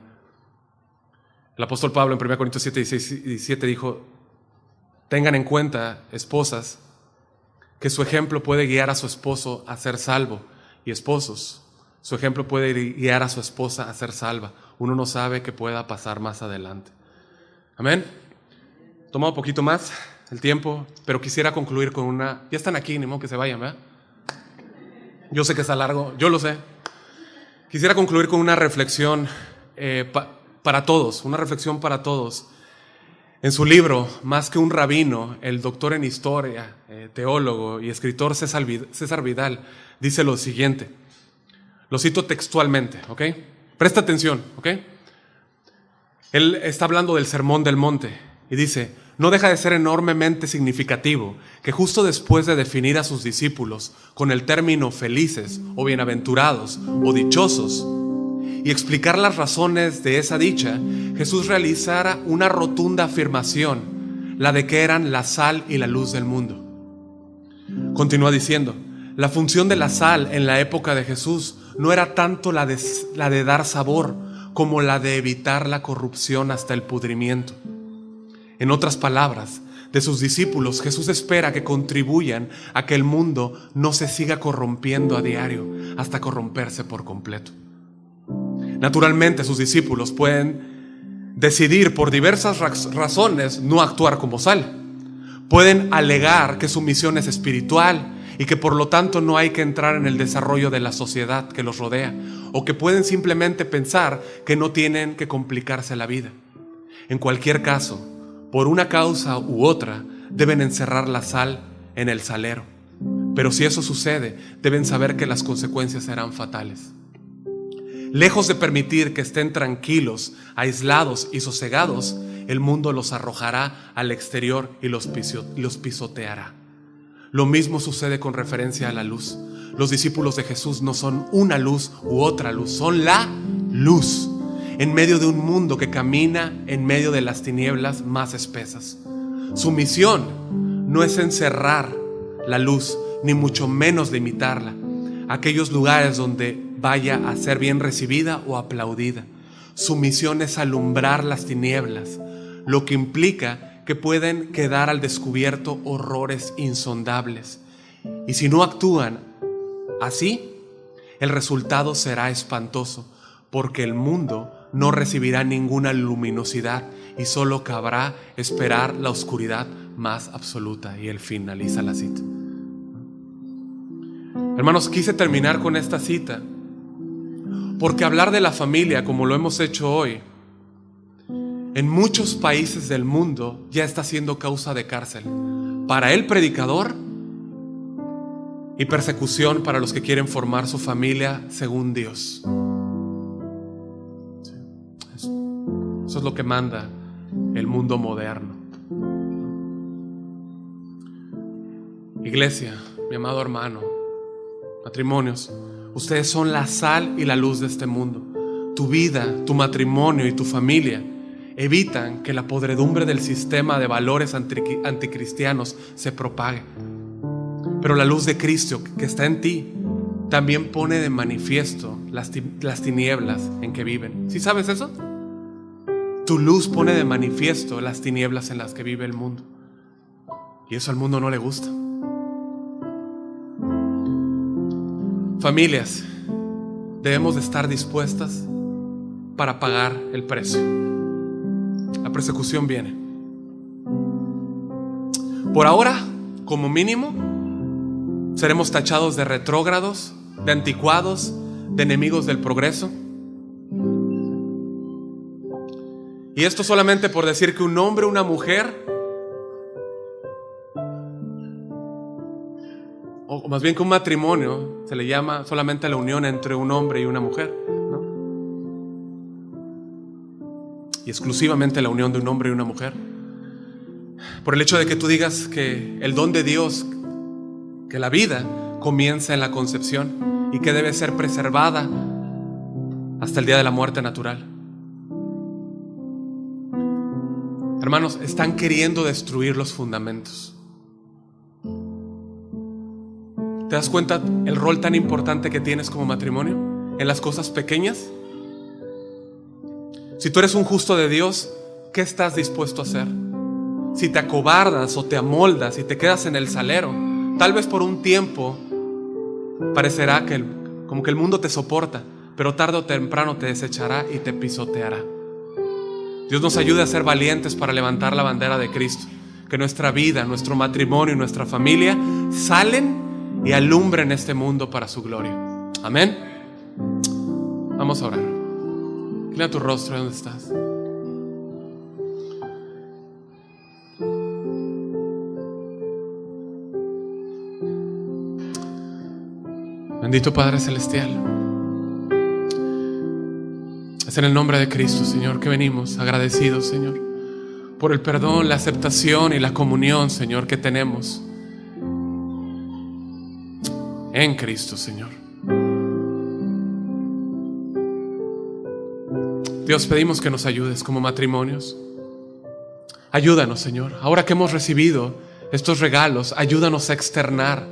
El apóstol Pablo en 1 Corintios 7, 16 y 17 dijo: tengan en cuenta, esposas, que su ejemplo puede guiar a su esposo a ser salvo. Y esposos, su ejemplo puede guiar a su esposa a ser salva. Uno no sabe qué pueda pasar más adelante. Amén. Toma un poquito más el tiempo, pero quisiera concluir con una... Ya están aquí, ni modo que se vayan, ¿verdad? Yo sé que está largo, yo lo sé. Quisiera concluir con una reflexión para todos, una reflexión para todos. En su libro, Más que un rabino, el doctor en historia, teólogo y escritor César Vidal dice lo siguiente. Lo cito textualmente, ¿ok? Presta atención, ¿ok? Él está hablando del Sermón del Monte y dice: no deja de ser enormemente significativo que justo después de definir a sus discípulos con el término felices o bienaventurados o dichosos y explicar las razones de esa dicha, Jesús realizara una rotunda afirmación, la de que eran la sal y la luz del mundo. Continúa diciendo: la función de la sal en la época de Jesús no era tanto la de dar sabor como la de evitar la corrupción hasta el pudrimiento. En otras palabras, de sus discípulos, Jesús espera que contribuyan a que el mundo no se siga corrompiendo a diario hasta corromperse por completo. Naturalmente, sus discípulos pueden decidir por diversas razones no actuar como sal. Pueden alegar que su misión es espiritual y que por lo tanto no hay que entrar en el desarrollo de la sociedad que los rodea, o que pueden simplemente pensar que no tienen que complicarse la vida. En cualquier caso, por una causa u otra, deben encerrar la sal en el salero. Pero si eso sucede, deben saber que las consecuencias serán fatales. Lejos de permitir que estén tranquilos, aislados y sosegados, el mundo los arrojará al exterior y los pisoteará. Lo mismo sucede con referencia a la luz. Los discípulos de Jesús no son una luz u otra luz, son la luz en medio de un mundo que camina en medio de las tinieblas más espesas. Su misión no es encerrar la luz, ni mucho menos limitarla a aquellos lugares donde vaya a ser bien recibida o aplaudida. Su misión es alumbrar las tinieblas, lo que implica que pueden quedar al descubierto horrores insondables. Y si no actúan así, el resultado será espantoso, porque el mundo no recibirá ninguna luminosidad y solo cabrá esperar la oscuridad más absoluta. Y él finaliza la cita. Hermanos, quise terminar con esta cita porque hablar de la familia, como lo hemos hecho hoy, en muchos países del mundo ya está siendo causa de cárcel para el predicador y persecución para los que quieren formar su familia según Dios. Eso es lo que manda el mundo moderno. Iglesia, mi amado hermano, matrimonios, ustedes son la sal y la luz de este mundo. Tu vida, tu matrimonio y tu familia evitan que la podredumbre del sistema de valores anticristianos se propague. Pero la luz de Cristo que está en ti también pone de manifiesto las tinieblas en que viven. ¿Sí sabes eso? Tu luz pone de manifiesto las tinieblas en las que vive el mundo. Y eso al mundo no le gusta. Familias, debemos de estar dispuestas para pagar el precio. La persecución viene. Por ahora, como mínimo, seremos tachados de retrógrados, de anticuados, de enemigos del progreso. Y esto solamente por decir que un hombre o una mujer, o más bien que un matrimonio, se le llama solamente la unión entre un hombre y una mujer, ¿no? Y exclusivamente la unión de un hombre y una mujer. Por el hecho de que tú digas que el don de Dios, que la vida comienza en la concepción y que debe ser preservada hasta el día de la muerte natural. Hermanos, están queriendo destruir los fundamentos. ¿Te das cuenta el rol tan importante que tienes como matrimonio en las cosas pequeñas? Si tú eres un justo de Dios, ¿qué estás dispuesto a hacer? Si te acobardas o te amoldas y te quedas en el salero, tal vez por un tiempo parecerá como que el mundo te soporta, pero tarde o temprano te desechará y te pisoteará. Dios nos ayude a ser valientes para levantar la bandera de Cristo. Que nuestra vida, nuestro matrimonio y nuestra familia salen y alumbren este mundo para su gloria. Amén. Vamos a orar. Inclina tu rostro donde estás. Bendito Padre Celestial, es en el nombre de Cristo, Señor, que venimos agradecidos, Señor, por el perdón, la aceptación y la comunión, Señor, que tenemos en Cristo, Señor. Dios, pedimos que nos ayudes como matrimonios. Ayúdanos, Señor. Ahora que hemos recibido estos regalos, ayúdanos a externar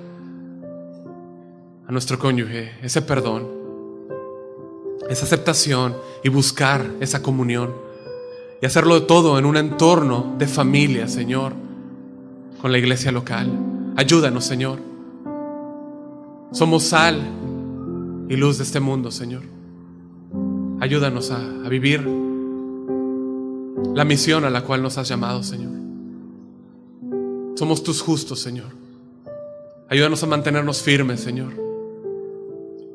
a nuestro cónyuge ese perdón, esa aceptación y buscar esa comunión y hacerlo todo en un entorno de familia, Señor, con la iglesia local. Ayúdanos, Señor. Somos sal y luz de este mundo, Señor. Ayúdanos a vivir la misión a la cual nos has llamado, Señor. Somos tus justos, Señor. Ayúdanos a mantenernos firmes, Señor,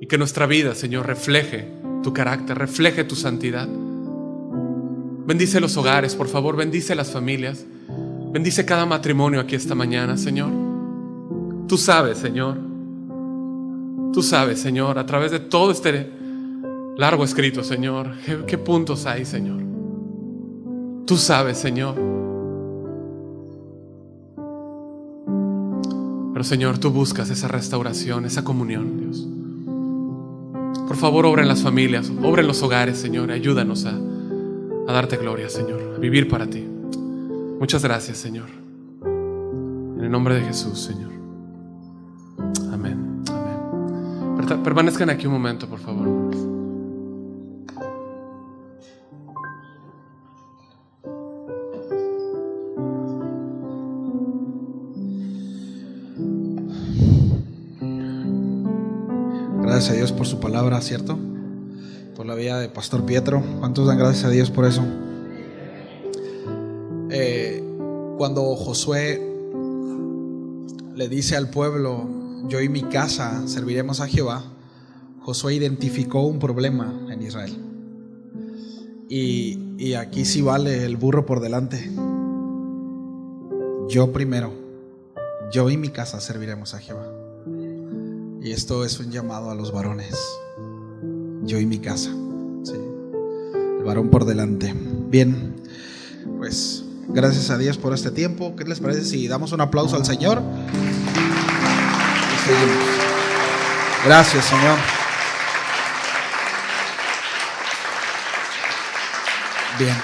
y que nuestra vida, Señor, refleje tu carácter, refleje tu santidad. Bendice los hogares, por favor, bendice las familias, bendice cada matrimonio aquí esta mañana, Señor. Tú sabes, Señor, a través de todo este largo escrito, Señor, qué puntos hay, Señor. Tú sabes, Señor. Pero, Señor, tú buscas esa restauración, esa comunión, Dios. Por favor, obra en las familias, obra en los hogares, Señor. Ayúdanos a darte gloria, Señor, a vivir para ti. Muchas gracias, Señor. En el nombre de Jesús, Señor. Permanezcan aquí un momento, por favor. Gracias a Dios por su palabra, ¿cierto? Por la vida de Pastor Pietro. ¿Cuántos dan gracias a Dios por eso? Cuando Josué le dice al pueblo: yo y mi casa serviremos a Jehová, Josué identificó un problema en Israel. Y aquí sí vale el burro por delante. Yo primero, yo y mi casa serviremos a Jehová. Y esto es un llamado a los varones. Yo y mi casa, ¿sí? El varón por delante. Bien, pues gracias a Dios por este tiempo. ¿Qué les parece si damos un aplauso al Señor? Y seguimos. Gracias, Señor. Bien.